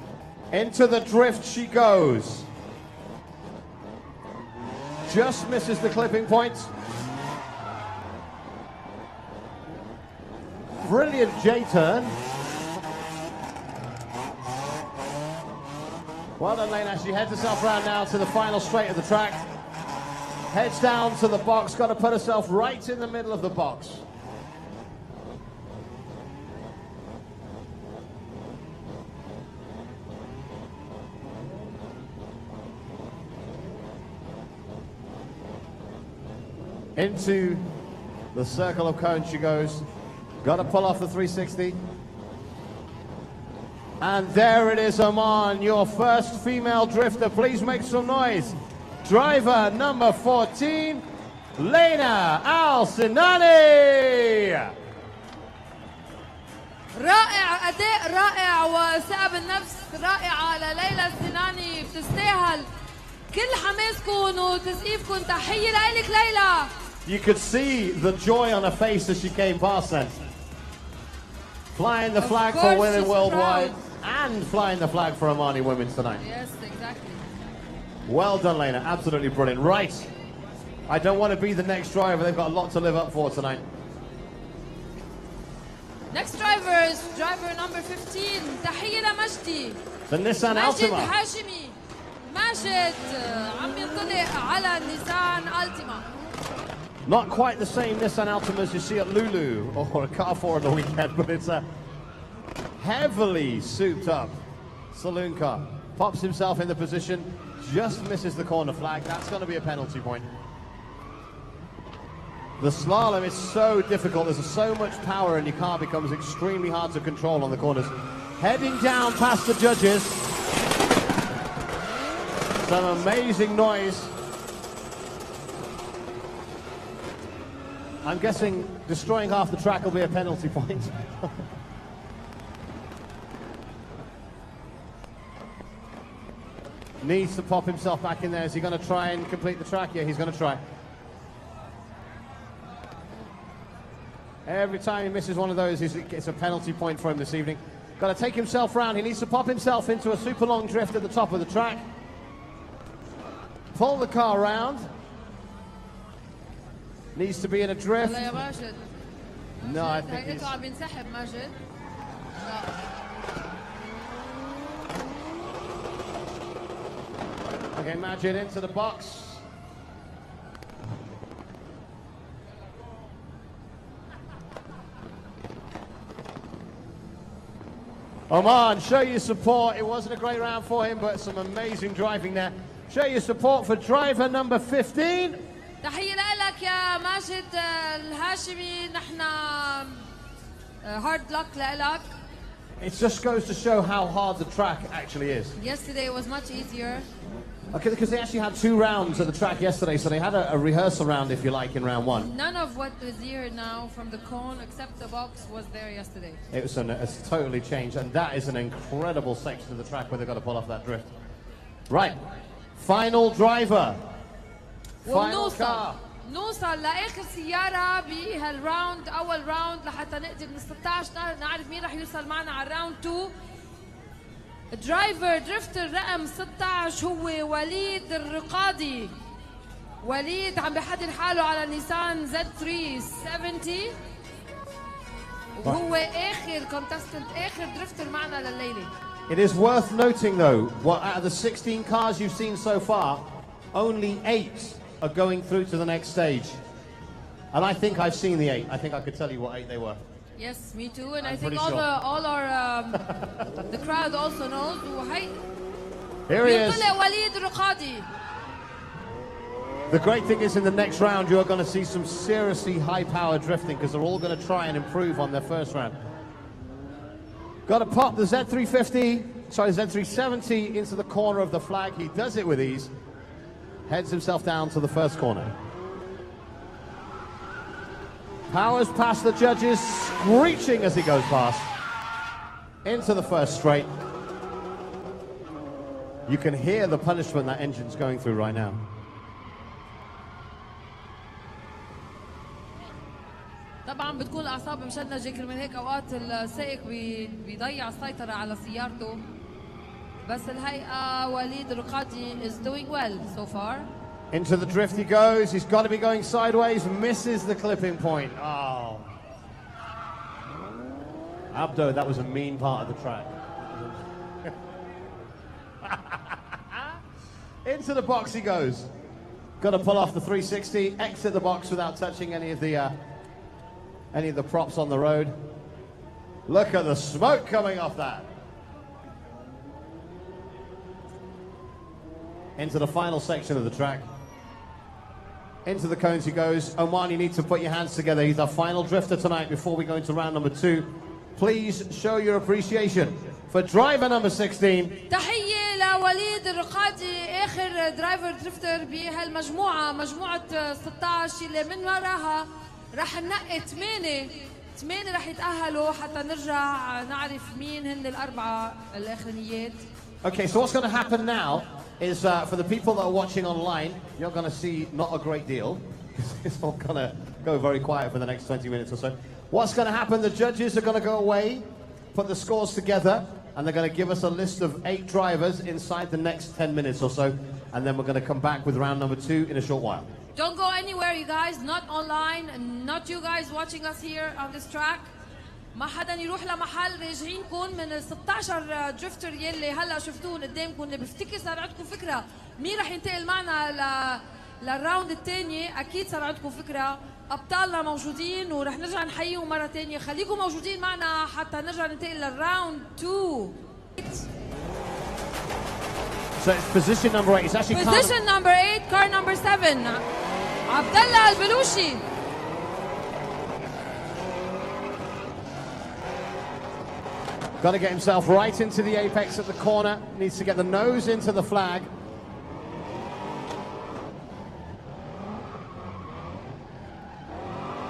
S1: Into the drift she goes. Just misses the clipping point. Brilliant J-turn. Well done, Lena. She heads herself around now to the final straight of the track. Heads down to the box. Got to put herself right in the middle of the box. Into the circle of cones she goes. Got to pull off the 360. And there it is, Oman, your first female drifter. Please make some noise. Driver number 14, Leyla Al Sinani.
S4: رائع، أداء رائع وثقة بالنفس رائعة لليلى السناني. بتستاهل كل حماسكم وتسقيفكم. تحية لك ليلى.
S1: You could see the joy on her face as she came past then. Flying the flag for women worldwide and flying the flag for Omani women tonight.
S4: Yes, exactly.
S1: Well done, Lena. Absolutely brilliant. Right. I don't want to be the next driver. They've got a lot to live up for tonight.
S4: Next driver is driver number 15. تحية لمجدي.
S1: The Nissan Altima.
S4: ماجد هاشمي. ماجد عم ينطلق على النيسان Altima.
S1: Not quite the same Nissan Altima as you see at Lulu or a Carrefour on the weekend, but it's a heavily souped up saloon car. Pops himself in the position, just misses the corner flag. That's going to be a penalty point. The slalom is so difficult. There's so much power and your car becomes extremely hard to control on the corners. Heading down past the judges. Some amazing noise. I'm guessing destroying half the track will be a penalty point. Needs to pop himself back in there. Is he going to try and complete the track? Yeah, he's going to try. Every time he misses one of those, it's a penalty point for him this evening. Got to take himself round. He needs to pop himself into a super long drift at the top of the track. Pull the car round. Needs to be in a drift. No, I think he's... Okay, Majid into the box. Oman, show your support. It wasn't a great round for him, but some amazing driving there. Show your support for driver number 15.
S4: تحية لك يا ماجد الهاشمي. نحن hard luck لك.
S1: It just goes to show how hard the track actually is.
S4: Yesterday was much easier.
S1: Okay, because they actually had 2 rounds at the track yesterday, so they had a rehearsal round, if you like, in round 1.
S4: None of what is here now from the cone except the box was there yesterday.
S1: It's totally changed, and that is an incredible section of the track where they've got to pull off that drift. Right, final driver. Final car.
S4: نوصل لاخر سياره بهالراوند، اول راوند، لحتى نقدر من 16 نعرف مين رح يوصل معنا على الراوند 2. درايفر درفتر رقم 16 هو وليد الرقادي. وليد عم بحضر حاله على نيسان Z370 وهو اخر كونتستنت، اخر درفتر معنا لليله.
S1: It is worth noting though, what out of the 16 cars you've seen so far, only 8 are going through to the next stage. And I think I've seen the 8. I think I could tell you what 8 they were.
S4: Yes, me too. And
S1: I'm
S4: I think
S1: pretty
S4: all our the crowd also knows.
S1: Here he is.
S4: وليد الرقادي.
S1: The great thing is in the next round you are going to see some seriously high-power drifting because they're all going to try and improve on their first round. Got to pop the Z370 into the corner of the flag. He does it with ease. Heads himself down to the first corner. Powers past the judges, screeching as he goes past. Into the first straight. You can hear the punishment that engine's going through right now.
S4: طبعا بتكون الاعصاب مشنجه، كرمال هيك اوقات السائق بيضيع السيطره على سيارته. بس الهيئه وليد الرقادي is doing well so far.
S1: Into the drift he goes. He's got to be going sideways. Misses the clipping point. Oh. Abdo, that was a mean part of the track. Into the box he goes. Got to pull off the 360. Exit the box without touching any of the props on the road. Look at the smoke coming off that. Into the final section of the track. Into the cones he goes. Oman, you need to put your hands together. He's our final drifter tonight before we go into round number 2. Please show your appreciation for driver number 16.
S4: تحية لوليد الرقادي، آخر درايفر درفتر بهالمجموعة، مجموعة 16 اللي من وراها رح ننقي 8 رح يتأهلوا حتى نرجع نعرف مين هن الأربعة الآخرانيات.
S1: Okay, so what's going to happen now is for the people that are watching online, you're going to see not a great deal. It's all going to go very quiet for the next 20 minutes or so. What's going to happen, the judges are going to go away, put the scores together, and they're going to give us a list of 8 drivers inside the next 10 minutes or so, and then we're going to come back with round number 2 in a short while.
S4: Don't go anywhere, you guys, not online, not you guys watching us here on this track. ما حدا يروح لمحل، راجعينكم من ال 16 درفتر يلي هلا شفتوهم قدامكم، اللي بفتكر صار عندكم فكره مين رح ينتقل معنا للراوند الثاني. اكيد صار عندكم فكره، ابطالنا موجودين ورح نرجع نحييهم مره ثانيه. خليكم موجودين معنا حتى نرجع ننتقل للراوند 2.
S1: So it's position number 8. It's actually
S4: position number 8, car number 7, عبد الله البلوشي.
S1: Got to get himself right into the apex at the corner. Needs to get the nose into the flag.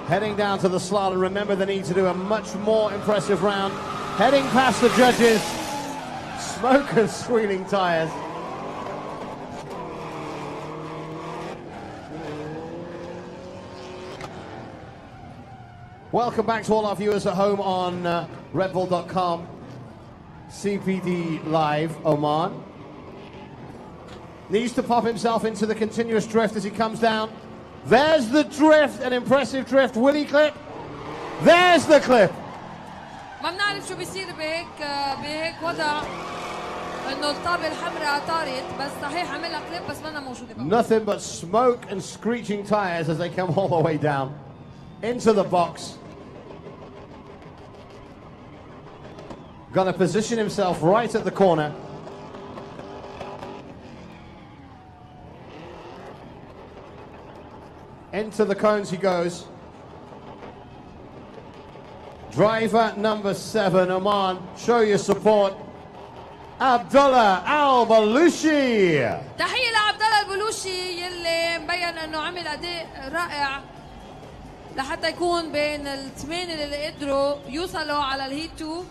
S1: Heading down to the slalom. Remember, they need to do a much more impressive round. Heading past the judges. Smoke and squealing tires. Welcome back to all our viewers at home on RedBull.com. CPD Live, Oman. Needs to pop himself into the continuous drift as he comes down. There's the drift, an impressive drift. Will he clip? There's the clip.
S4: ما بنعرف شو بيصير بهيك وضع انه الطابة الحمراء طارت، بس صحيح عملها كليب بس ما موجودة.
S1: Nothing but smoke and screeching tires as they come all the way down into the box. Gonna position himself right at the corner. Into the cones he goes. Driver number 7, Oman, show your support. Abdullah Al-Balushi.
S4: تحية لعبد الله البلوشي يلي مبين انه عمل اداء رائع لحتى يكون بين الثمانية اللي قدروا يوصلوا على الهيت 2.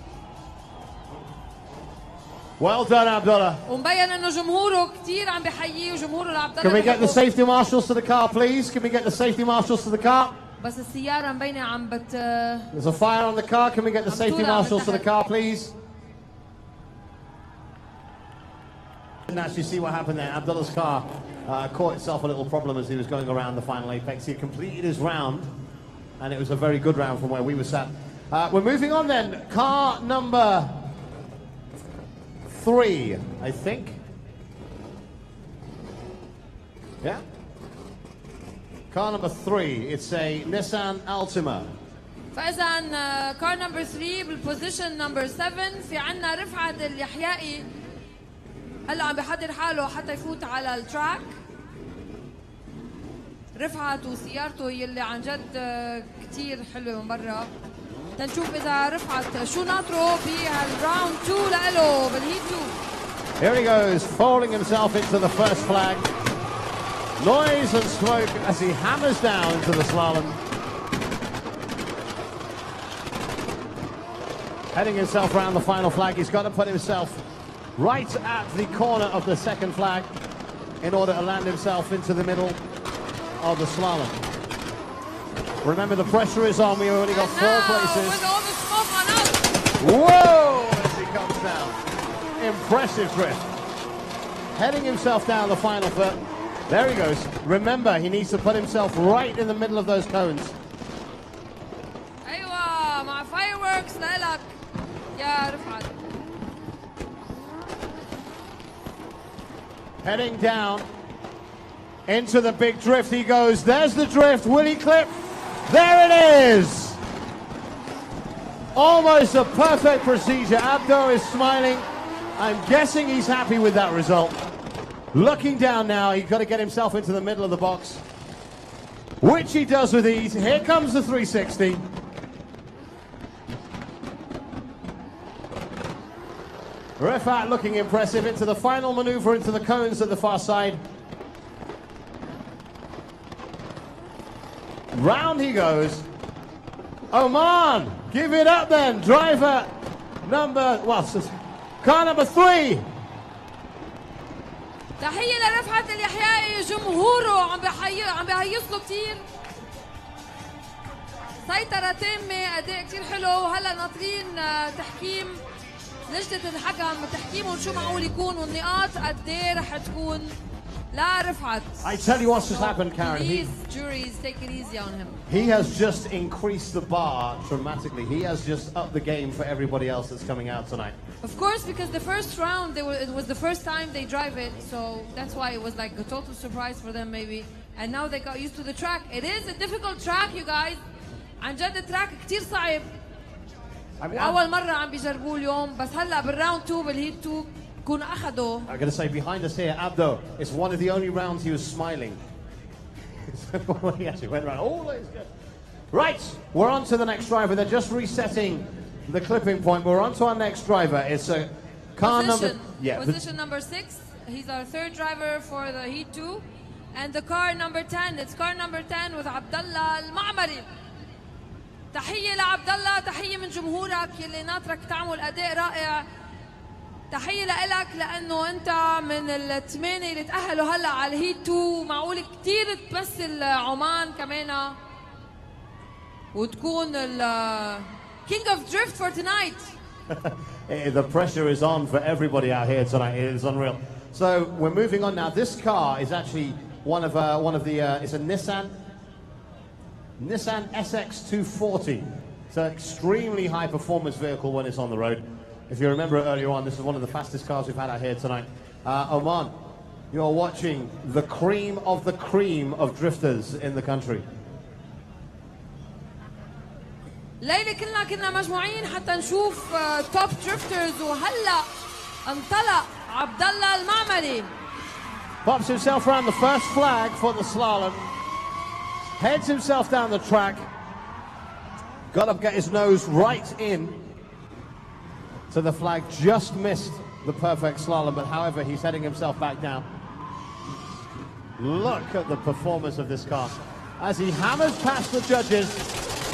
S1: Well done, Abdullah.
S4: ومبين انه جمهوره كثير عم بحييه وجمهوره لعبد
S1: Can
S4: الله
S1: we get the
S4: بحبه.
S1: safety marshals to the car, please? Can we get the safety marshals to the car?
S4: بس السيارة مبينة عم
S1: There's a fire on the car. Can we get the safety marshals to the car, please? Didn't actually see what happened there. Abdullah's car caught itself a little problem as he was going around the final apex. He completed his round, and it was a very good round from where we were sat. We're moving on then. Car number 3, I think. Yeah. Car number 3. It's a Nissan Altima.
S4: فاذا كار نمبر 3 بالبوزيشن نمبر 7 في عنا رفعت اليحيائي هلا عم بحضر حاله حتى يفوت على التراك. رفعت وسيارته يلي عن جد كثير حلوه من برا. تنشوف اذا رفعت شو ناطره بهالراوند 2 لإله بالهيت 2.
S1: Here he goes, falling himself into the first flag. Noise and smoke as he hammers down into the slalom. Heading himself around the final flag. He's got to put himself right at the corner of the second flag in order to land himself into the middle of the slalom. Remember, the pressure is on. We only got 4 places.
S4: With all the smoke on us.
S1: Whoa! As he comes down. Impressive drift. Heading himself down the final foot. There he goes. Remember, he needs to put himself right in the middle of those cones.
S4: ايوه مع fireworks لإلك يا رفعت.
S1: Heading down into the big drift he goes. There's the drift. Will he clip? There it is! Almost a perfect procedure. Abdo is smiling. I'm guessing he's happy with that result. Looking down now, he's got to get himself into the middle of the box, which he does with ease. Here comes the 360. Rifat looking impressive into the final maneuver into the cones at the far side. Round he goes. Oman, give it up then. Driver number, car number 3.
S4: تحية لرفعت اليحيائي. جمهوره عم بهيصله كثير. سيطرة تامة، أداء كثير حلو. وهلا ناطرين تحكيم لجنة الحكم تحكيمهم شو معقول يكون والنقاط قد ايه رح تكون لرفعت.
S1: I tell you what's just happened, Karen.
S4: Please, juries, take it easy on him.
S1: He has just increased the bar dramatically. He has just upped the game for everybody else that's coming out tonight.
S4: Of course, because the first round, it was the first time they drive it, so that's why it was like a total surprise for them maybe. And now they got used to the track. It is a difficult track, you guys. عن جد التراك كتير صعب. وأول مرة عم بيجربوه اليوم، بس هلا بالراوند 2 بالهيت 2 كون أخذوا.
S1: I'm going to say behind us here, Abdo, it's one of the only rounds he was smiling. He actually went around. Oh, that's good. Right, we're on to the next driver. They're just resetting the clipping point. We're on to our next driver. It's a car
S4: Position number 6. He's our third driver for the Heat 2. And the car number 10. It's car number 10 with Abdallah المعمري. تحية لعبد الله، تحية من جمهورك يلي ناطرك تعمل أداء رائع. تحية لإلك لأنه أنت من الثمانية اللي تأهلوا هلا على الهيت 2. معقول كتير تمثل عمان كمان وتكون ال King of Drift for tonight.
S1: The pressure is on for everybody out here tonight. It is unreal. So we're moving on now. This car is actually one of the. It's a Nissan SX240. It's an extremely high performance vehicle when it's on the road. If you remember it earlier on, this is one of the fastest cars we've had out here tonight. Oman, you're watching the cream of drifters in the country.
S4: ليلة كنا مجموعين حتى نشوف توب دريفترز وهلا انطلق عبد الله المعمري.
S1: Pops himself around the first flag for the slalom. Heads himself down the track. Got to get his nose right in to the flag. Just missed the perfect slalom, but however, he's heading himself back down. Look at the performance of this car. As he hammers past the judges,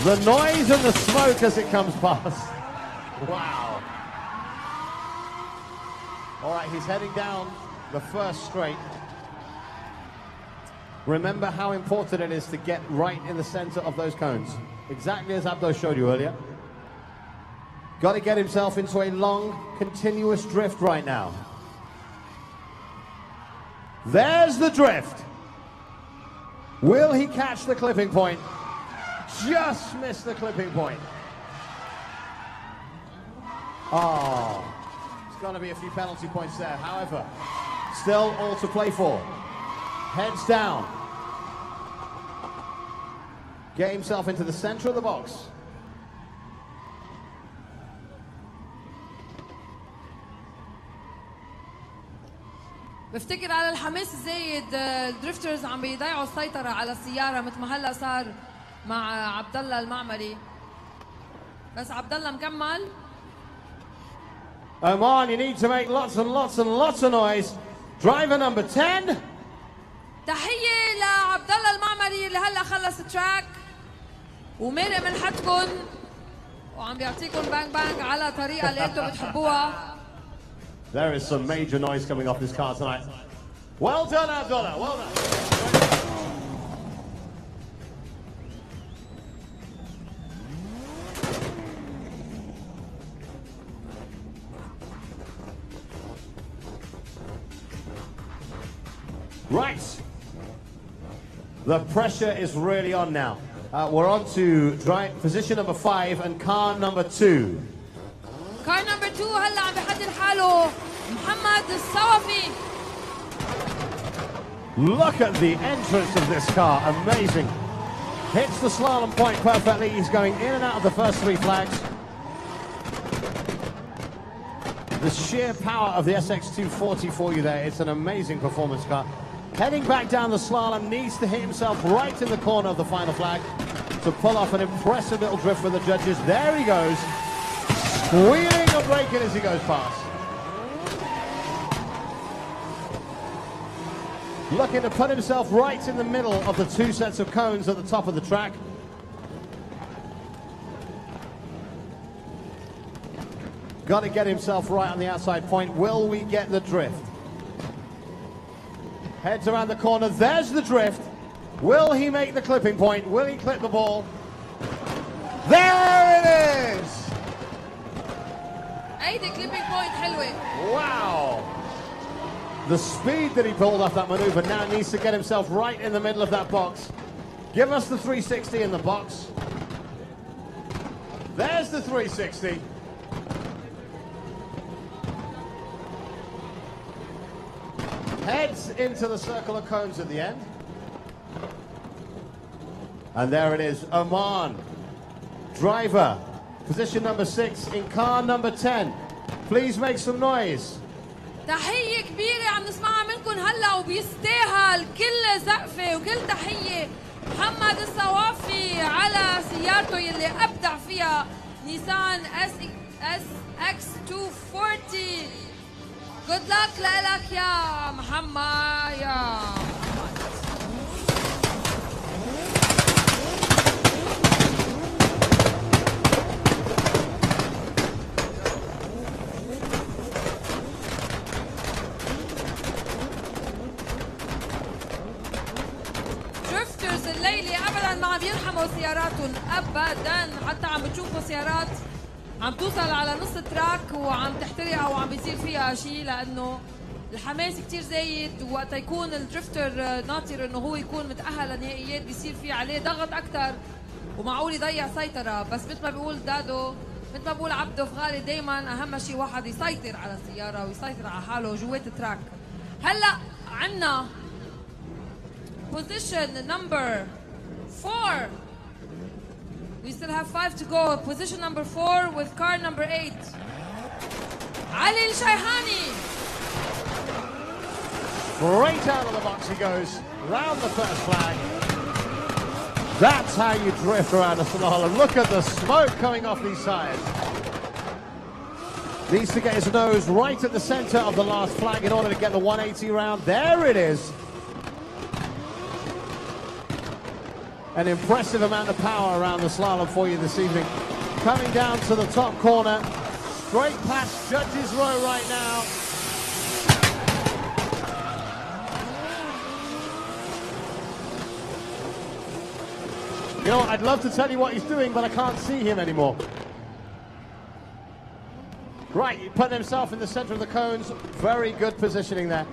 S1: the noise and the smoke as it comes past. Wow. All right, he's heading down the first straight. Remember how important it is to get right in the center of those cones. Exactly as Abdo showed you earlier. Got to get himself into a long, continuous drift right now. There's the drift. Will he catch the clipping point? Just missed the clipping point. Oh, it's going to be a few penalty points there. However, still all to play for. Heads down. Get himself into the center of the box.
S4: بفتكر على الحماس الزايد الدريفترز عم بيضيعوا السيطرة على السيارة مثل ما هلا صار مع عبد الله المعمري. بس عبد الله مكمل.
S1: Oman, you need to make lots and lots and lots of noise. Driver number 10.
S4: تحية لعبد الله المعمري اللي هلا خلص تراك ومارق من حدكم وعم بيعطيكم بانج بانج على طريقة اللي انتم بتحبوها.
S1: There is some major noise coming off this car tonight. Well done, Abdullah. Well done. Right. The pressure is really on now. We're on to position number 5 and car number 2.
S4: Car number 2 هلا عم بيحضر حاله محمد الصوفي.
S1: Look at the entrance of this car, amazing. Hits the slalom point perfectly. He's going in and out of the first 3 flags. The sheer power of the SX240 for you there. It's an amazing performance car. Heading back down the slalom, needs to hit himself right in the corner of the final flag to pull off an impressive little drift for the judges. There he goes. Wheeling and braking as he goes past. Looking to put himself right in the middle of the 2 sets of cones at the top of the track. Got to get himself right on the outside point. Will we get the drift? Heads around the corner. There's the drift. Will he make the clipping point? Will he clip the ball? There it is!
S4: هيدي clipping point حلوة.
S1: Wow! The speed that he pulled off that maneuver now needs to get himself right in the middle of that box. Give us the 360 in the box. There's the 360. Heads into the circle of cones at the end. And there it is, Oman. Driver, position number 6 in car number 10. Please make some noise.
S4: تحية كبيرة عم نسمعها منكم هلا وبيستاهل كل زقفة وكل تحية محمد الصوافي على سيارته يلي أبدع فيها نيسان SX240. Good luck لك يا محمد يا محمد. دريفترز الليلة أبدا ما عم يرحموا سياراتهم أبدا. حتى عم بتشوفوا سيارات عم توصل على نص التراك وعم تحترق او عم بيصير فيها شيء لانه الحماس كتير زايد. وقت يكون الدريفتر ناطر انه هو يكون متاهل لنهائيات بيصير في عليه ضغط اكثر ومعقول يضيع سيطره. بس مثل ما بيقول دادو مثل ما بقول عبده فغالي دائما اهم شيء واحد يسيطر على السياره ويسيطر على حاله جوات التراك. هلا عندنا position number 4. We still have 5 to go. Position number 4 with car number 8. Ali Al-Shayhani.
S1: Straight out of the box he goes, round the first flag. That's how you drift around a slalom. Look at the smoke coming off these sides. Needs to get his nose right at the center of the last flag in order to get the 180 round. There it is. An impressive amount of power around the slalom for you this evening. Coming down to the top corner, straight past Judges Row right now. You know, I'd love to tell you what he's doing, but I can't see him anymore. Right, he put himself in the center of the cones. Very good positioning there.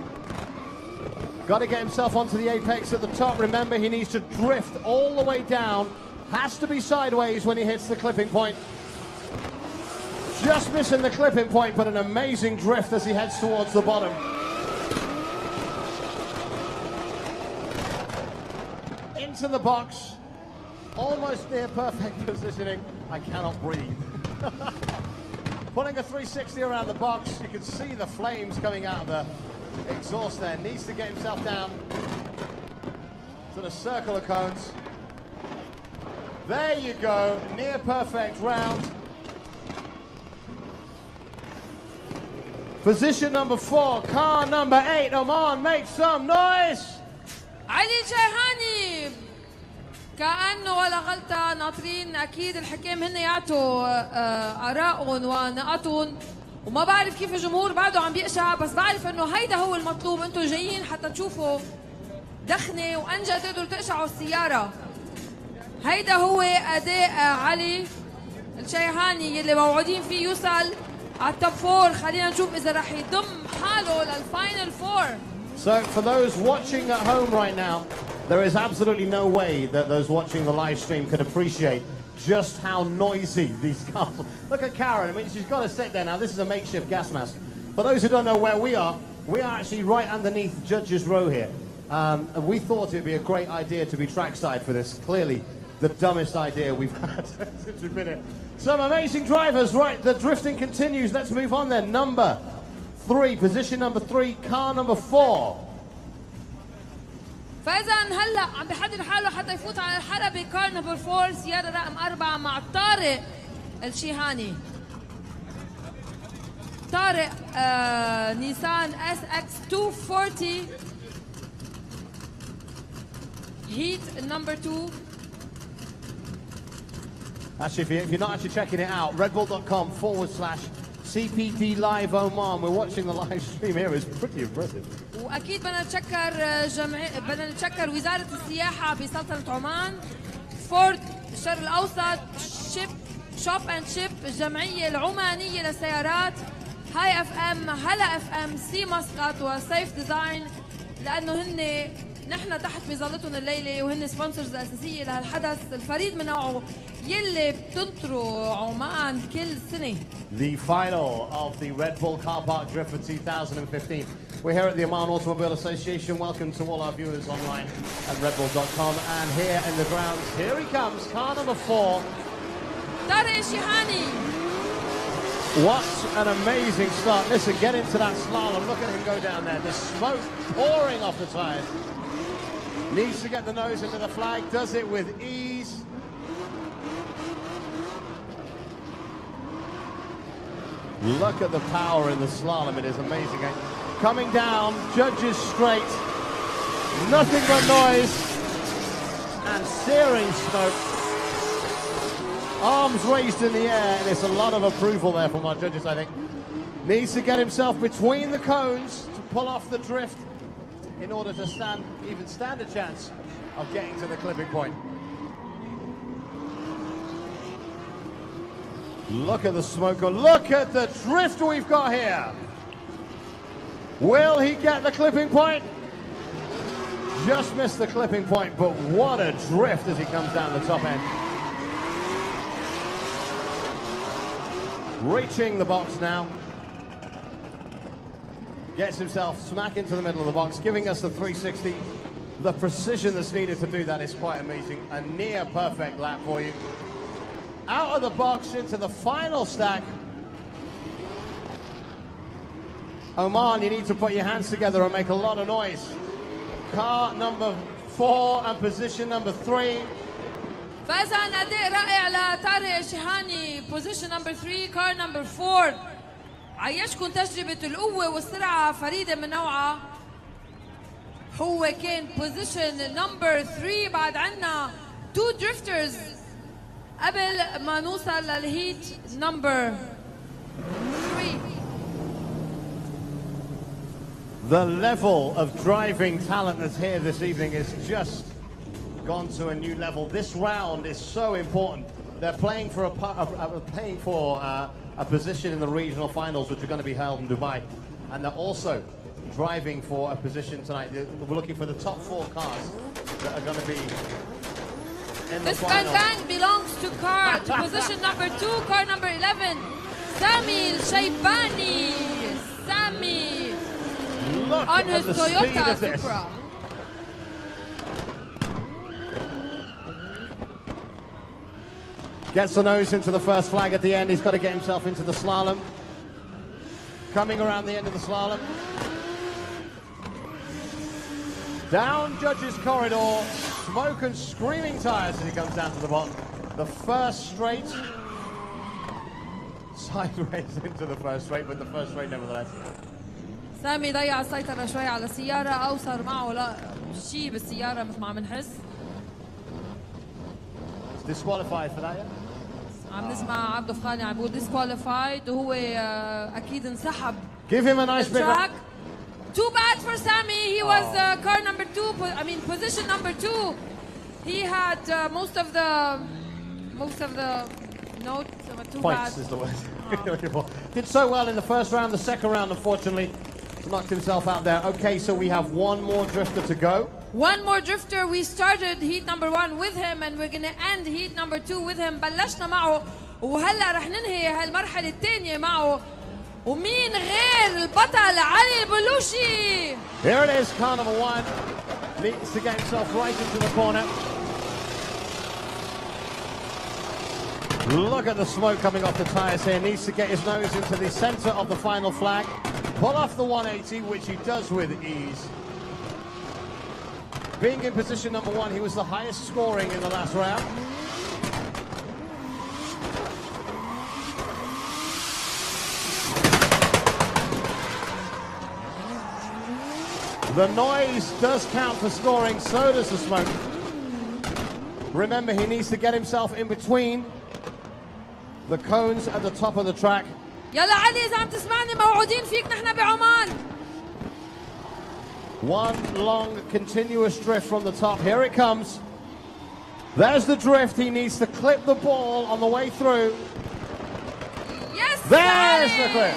S1: Got to get himself onto the apex at the top. Remember, he needs to drift all the way down. Has to be sideways when he hits the clipping point. Just missing the clipping point, but an amazing drift as he heads towards the bottom. Into the box. Almost near perfect positioning. I cannot breathe. Putting a 360 around the box. You can see the flames coming out of the exhaust there. Needs to get himself down to the circle of cones. There you go. Near perfect round. Position number 4. Car number 8. Oman, make some noise.
S4: علي شيهاني كأنه ولا غلطة ناطرين أكيد الحكام هن يعطوا آرائهم ونقطهم وما بعرف كيف الجمهور بعده عم بيقشع بس بعرف إنه هيدا هو المطلوب أنتوا جايين حتى تشوفوا دخنة وأنجا تقدروا تقشعوا السيارة هيدا هو أداء علي الشيهاني اللي موعودين فيه يوصل على التوب 4 خلينا نشوف إذا رح يضم حاله للفاينل 4.
S1: So for those watching at home right now, there is absolutely no way that those watching the live stream can appreciate just how noisy these cars are. Look at Karen, I mean, she's got to sit there now. This is a makeshift gas mask. For those who don't know where we are actually right underneath Judges Row here. And we thought it'd be a great idea to be trackside for this. Clearly, the dumbest idea we've had since we've been here. Some amazing drivers, right, the drifting continues. Let's move on then. Number 3, position number 3, car number 4.
S4: فإذا هلا عم بحضر حاله حتى يفوت على الحلبة كار نمبر 4 سيارة رقم 4 مع طارق الشيهاني. طارق نيسان SX 240 heat number 2.
S1: Actually, if you're not actually checking it out, redbull.com/CPD Live Oman. We're watching the live stream here. It's pretty impressive.
S4: واكيد بدنا نتشكر وزاره السياحه بسلطنه عمان، فورد الشرق الاوسط، شوب اند شيب الجمعيه العمانيه للسيارات، هاي اف ام، هلا اف ام، سي مسقط وسيف ديزاين، لانه هن نحن تحت مظلتهم الليله وهن سبونسرز الاساسيه لهالحدث الفريد من نوعه يلي بتنطروا عمان كل سنه.
S1: The final of the Red Bull Car Park Drift for 2015. We're here at the Oman Automobile Association. Welcome to all our viewers online at redbull.com. And here in the grounds, here he comes, car number 4.
S4: طارق الشيهاني.
S1: What an amazing start. Listen, get into that slalom. Look at him go down there. The smoke pouring off the tires. Needs to get the nose into the flag. Does it with ease. Look at the power in the slalom. It is amazing. Coming down, judges straight. Nothing but noise. And searing smoke. Arms raised in the air, and it's a lot of approval there from our judges, I think. Needs to get himself between the cones to pull off the drift in order to even stand a chance of getting to the clipping point. Look at the smoke. Look at the drift we've got here. Will he get the clipping point? Just missed the clipping point, but what a drift as he comes down the top end. Reaching the box now. Gets himself smack into the middle of the box, giving us the 360. The precision that's needed to do that is quite amazing. A near perfect lap for you. Out of the box into the final stack. Oman, you need to put your hands together and make a lot of noise. Car number 4 and position number 3.
S4: فاز عن أداء رائع لطارق الشيهاني بوزيشن نمبر 3 كار نمبر 4. عيشكم تجربة القوة والسرعة فريدة من نوعها. هو كان بوزيشن نمبر 3. بعد عنا 2 دريفترز قبل ما نوصل للهيت نمبر 3.
S1: The level of driving talent that's here this evening is just gone to a new level. This round is so important. They're playing for a position in the regional finals, which are going to be held in Dubai, and they're also driving for a position tonight. We're looking for the top 4 cars that are going to be in the
S4: This
S1: final.
S4: bang belongs to position number 2, car number 11, Sami Shaybani. Sami
S1: Look
S4: on
S1: at
S4: his
S1: the speed
S4: Toyota
S1: of this.
S4: Supra.
S1: Gets the nose into the first flag at the end. He's got to get himself into the slalom. Coming around the end of the slalom. Down Judges' corridor. Smoke and screaming tires as he comes down to the bottom. The first straight. Sideways into the first straight, but the first straight nevertheless.
S4: سامي ضيع السيطرة شوي على السيارة أو صار معه شيء بالسيارة مثل ما عم نحس.
S1: Disqualified for that, yeah?
S4: عم نسمع عبد الفخاني عم بيقول disqualified وهو أكيد انسحب.
S1: Give him a nice big
S4: track. Too bad for Sami. He was car number 2. I mean position number 2. He had most of the notes. Too
S1: points
S4: bad.
S1: is the word. Did so well in the first round. The second round, unfortunately, knocked himself out there. Okay, so we have one more drifter to go.
S4: One more drifter. We started heat number 1 with him and we're gonna end heat number 2 with him. بلشنا معه وهلا رح ننهي هالمرحلة الثانية معه. ومين غير البطل علي البلوشي.
S1: Here it is, car number 1. Needs to get himself right into the corner. Look at the smoke coming off the tyres here. Needs to get his nose into the center of the final flag. Pull off the 180, which he does with ease. Being in position number 1, he was the highest scoring in the last round. The noise does count for scoring, so does the smoke. Remember, he needs to get himself in between the cones at the top of the track.
S4: يلا علي إذا عم تسمعني موعودين فيك نحن بعمان.
S1: One long continuous drift from the top. Here it comes. There's the drift. He needs to clip the ball on the way through.
S4: Yes,
S1: There's
S4: علي.
S1: the clip.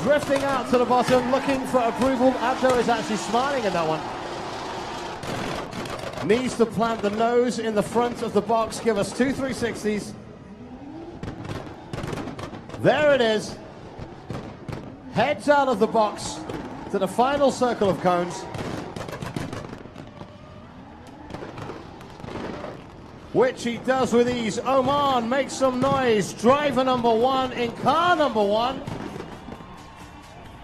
S1: Drifting out to the bottom, looking for approval. Abdo is actually smiling at that one. Needs to plant the nose in the front of the box. Give us 2 360s. There it is. Heads out of the box to the final circle of cones. Which he does with ease. Oman makes some noise. Driver number 1 in car number 1.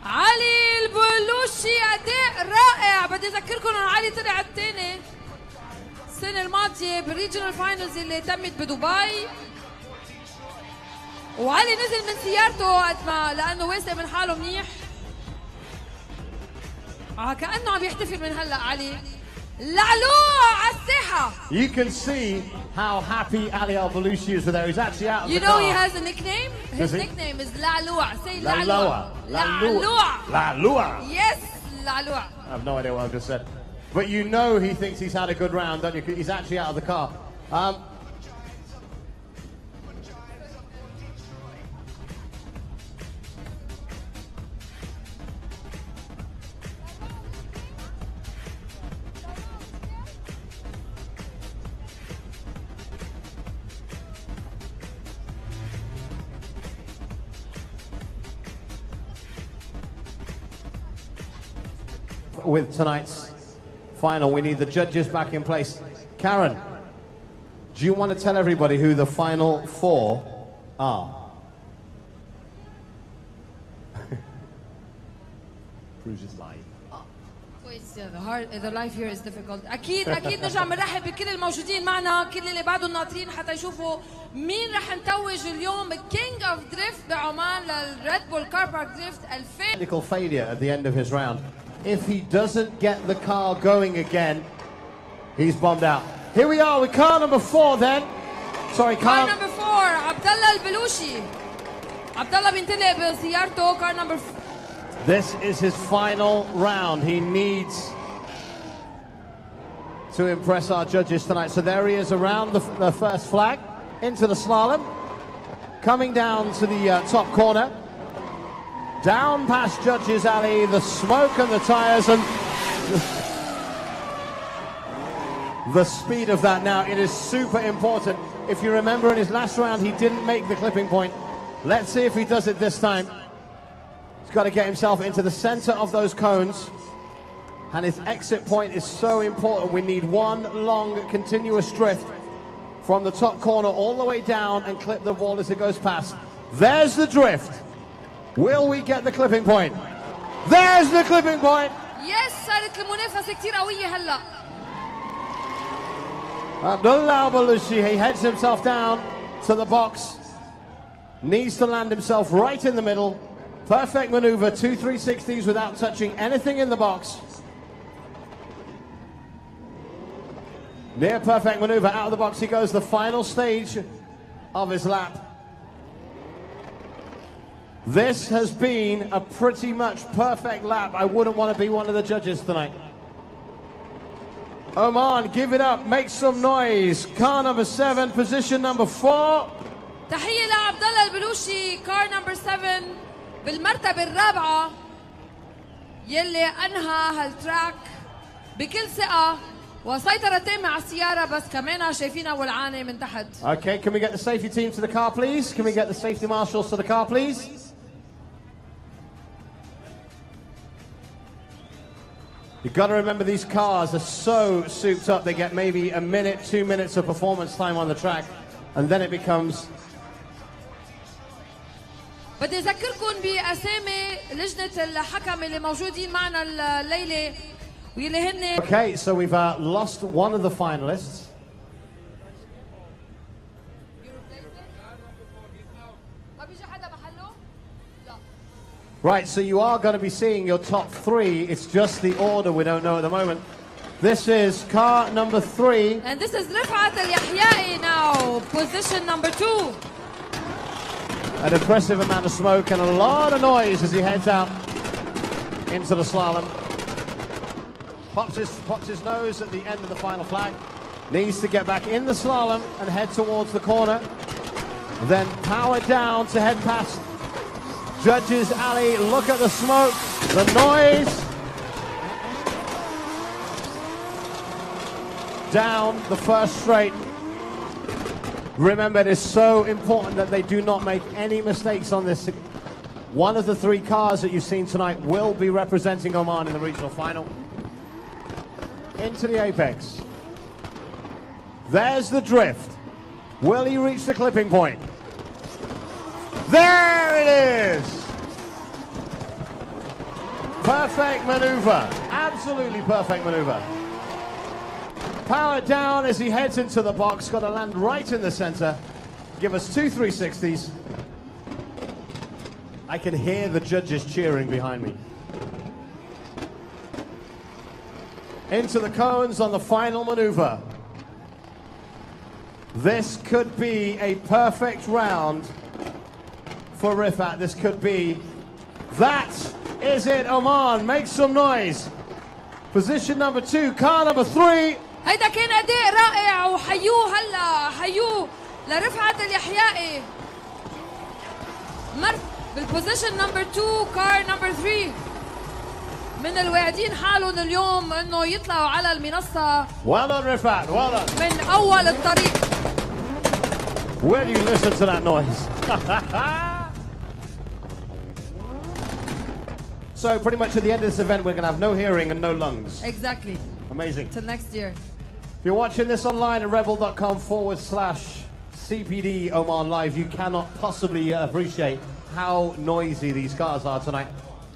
S4: علي البلوشي أداء رائع. بدي أذكركم إنه علي طلع الثاني السنة الماضية بالريجنال فاينلز اللي تمت بدبي. وعلي نزل من سيارته قد ما لأنه واثق من حاله منيح. كأنه عم يحتفل من هلا علي. لعلوع على الساحة.
S1: You can see how happy Ali Al-Balushi is with there. He's actually out of
S4: You
S1: the
S4: know
S1: car.
S4: he has a nickname? His nickname is La'lua. Say
S1: La'lua.
S4: La'lua.
S1: La'lua.
S4: Yes, La'lua.
S1: I have no idea what I've just said. But you know he thinks he's had a good round, don't you? He's actually out of the car. With tonight's final, we need the judges back in place. Karen, do you want to tell everybody who the final 4 are? Cruz is lying.
S4: The life here is difficult. أكيد نرجع بنرحب بكل الموجودين معنا، كل اللي بعدهم ناطرين حتى يشوفوا مين رح نتوج اليوم King of Drift بعمان للريد بول كار بارك دريفت 2000.
S1: Technical failure at the end of his round. If he doesn't get the car going again, he's bombed out. Here we are with car number 4 then. Sorry,
S4: car number 4 عبد الله البلوشي. عبد الله بينطلق بسيارته car number 4.
S1: This is his final round. He needs to impress our judges tonight. So there he is around the first flag, into the slalom, coming down to the top corner, down past Judges Alley, the smoke and the tires, and the speed of that now. It is super important. If you remember in his last round, he didn't make the clipping point. Let's see if he does it this time. He's got to get himself into the center of those cones. And his exit point is so important. We need one long, continuous drift from the top corner all the way down and clip the wall as it goes past. There's the drift. Will we get the clipping point? There's the clipping point.
S4: Yes, صارت المنافسة كتير قوية هلا.
S1: Abdullah Al-Balushi, he heads himself down to the box. Needs to land himself right in the middle. Perfect maneuver, 2 360s without touching anything in the box. Near perfect maneuver, out of the box he goes, the final stage of his lap. This has been a pretty much perfect lap. I wouldn't want to be one of the judges tonight. Oman, give it up, make some noise. Car number 7, position number 4.
S4: تحية لعبد الله البلوشي كار نمبر 7 بالمرتبة الرابعة يلي أنهى هالتراك بكل ثقة وسيطرة تامة على السيارة بس كمان شايفينها ولعانة من تحت.
S1: Okay, can we get the safety team to the car, please? Can we get the safety marshals to the car, please? You've got to remember these cars are so souped up, they get maybe a minute, 2 minutes of performance time on the track, and then it becomes...
S4: بدي أذكركم بأسامي لجنة الحكم اللي موجودين معنا الليلة واللي هن.
S1: Okay, so we've lost one of the finalists. Right, so you are going to be seeing your top 3. It's just the order we don't know at the moment. This is car number 3.
S4: And this is Rifat Al-Yahyai now, position number 2.
S1: An impressive amount of smoke and a lot of noise as he heads out into the slalom. Pops his nose at the end of the final flag. Needs to get back in the slalom and head towards the corner. Then power down to head past Judges Alley. Look at the smoke, the noise. Down the first straight. Remember, it is so important that they do not make any mistakes on this. One of the 3 cars that you've seen tonight will be representing Oman in the regional final. Into the apex. There's the drift. Will he reach the clipping point? There it is! Perfect maneuver. Absolutely perfect maneuver. Power down as he heads into the box. Got to land right in the center. Give us 2 360s. I can hear the judges cheering behind me. Into the cones on the final maneuver. This could be a perfect round for Rifat. This could be. That is it, Oman. Make some noise. Position number 2, car number 3.
S4: هيدا كان أداء رائع وحيوه هلا حيوه لرفعت اليحيائي بالبوزيشن نمبر 2 كار نمبر 3 من الواعدين حالهم اليوم انه يطلعوا على المنصة.
S1: Well done, Rifat. Well done.
S4: من أول الطريق.
S1: Where do you listen to that noise? So pretty much at the end of this event, we're going to have no hearing and no lungs.
S4: Exactly.
S1: Amazing.
S4: Till next year.
S1: If you're watching this online at RedBull.com/CPD Oman Live, you cannot possibly appreciate how noisy these cars are tonight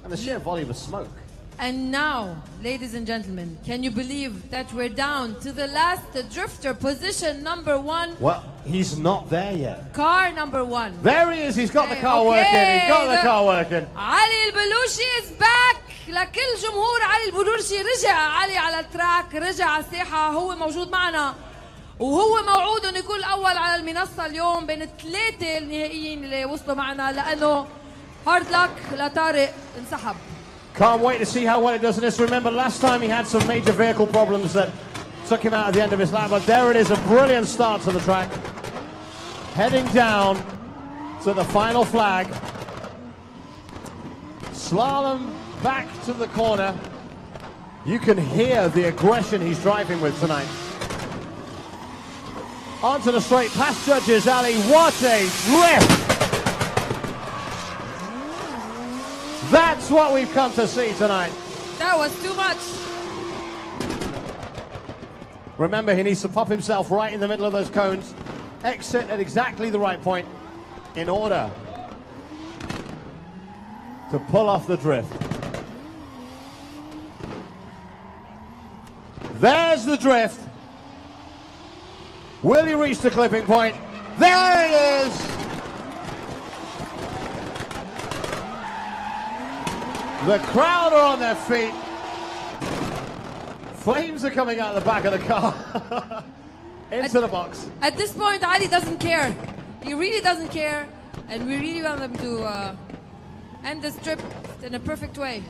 S1: and the sheer volume of smoke.
S4: And now, ladies and gentlemen, can you believe that we're down to the last drifter, position number 1?
S1: Well, he's not there yet.
S4: Car number 1.
S1: There he is. He's got the car working. He's got the car working.
S4: علي البلوشي is back. لكل جمهور علي البلوشي رجع علي على التراك، رجع على الساحة، هو موجود معنا وهو موعود انه يكون الاول على المنصة اليوم بين ال3 النهائيين اللي وصلوا معنا لانه هارد لك لطارق انسحب.
S1: Can't wait to see how well it does in this. Remember, last time he had some major vehicle problems that took him out at the end of his lap, but there it is, a brilliant start to the track. Heading down to the final flag. Slalom back to the corner. You can hear the aggression he's driving with tonight. Onto the straight, past judges, Ali. What a drift! That's what we've come to see tonight.
S4: That was too much.
S1: Remember, he needs to pop himself right in the middle of those cones, exit at exactly the right point in order to pull off the drift. There's the drift. Will he reach the clipping point? There it is! The crowd are on their feet. Flames are coming out of the back of the car. Into the box.
S4: At this point, Ali doesn't care. He really doesn't care. And we really want them to end this trip in a perfect way.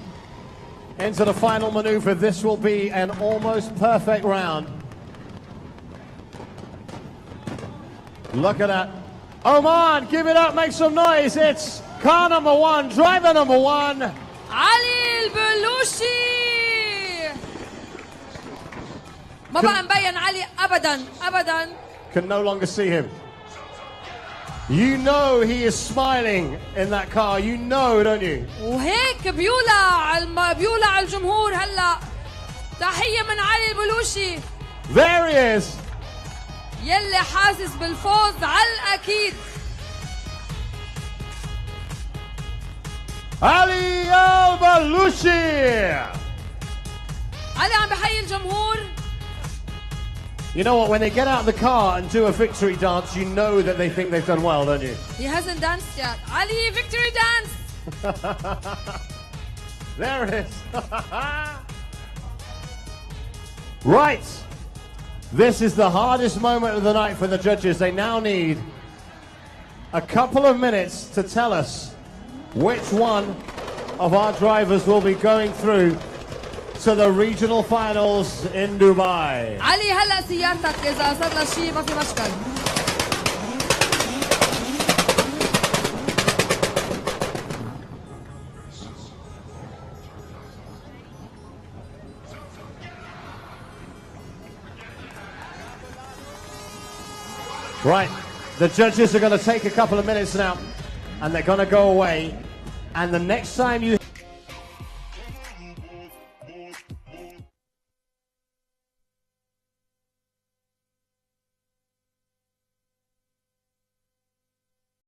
S1: Into the final maneuver. This will be an almost perfect round. Look at that. Oman, give it up, make some noise. It's car number one, driver number one.
S4: علي البلوشي. ما بقى مبين علي أبدا أبدا.
S1: Can no longer see him. You know he is smiling in that car. You know, don't you?
S4: وهيك بيولع على الجمهور هلا. تحية من علي البلوشي.
S1: There he is.
S4: يلي حاسس بالفوز على الأكيد.
S1: علي البلوشي.
S4: علي عم بحيي الجمهور.
S1: You know what, when they get out of the car and do a victory dance, you know that they think they've done well, don't you?
S4: He hasn't danced yet. Ali, victory dance!
S1: There it is. Right. This is the hardest moment of the night for the judges. They now need a couple of minutes to tell us which one of our drivers will be going through to the regional finals in Dubai.
S4: علي هلا سيارتك إذا صار لها شيء ما في مشكل.
S1: Right, the judges are going to take a couple of minutes now and they're going to go away, and the next time you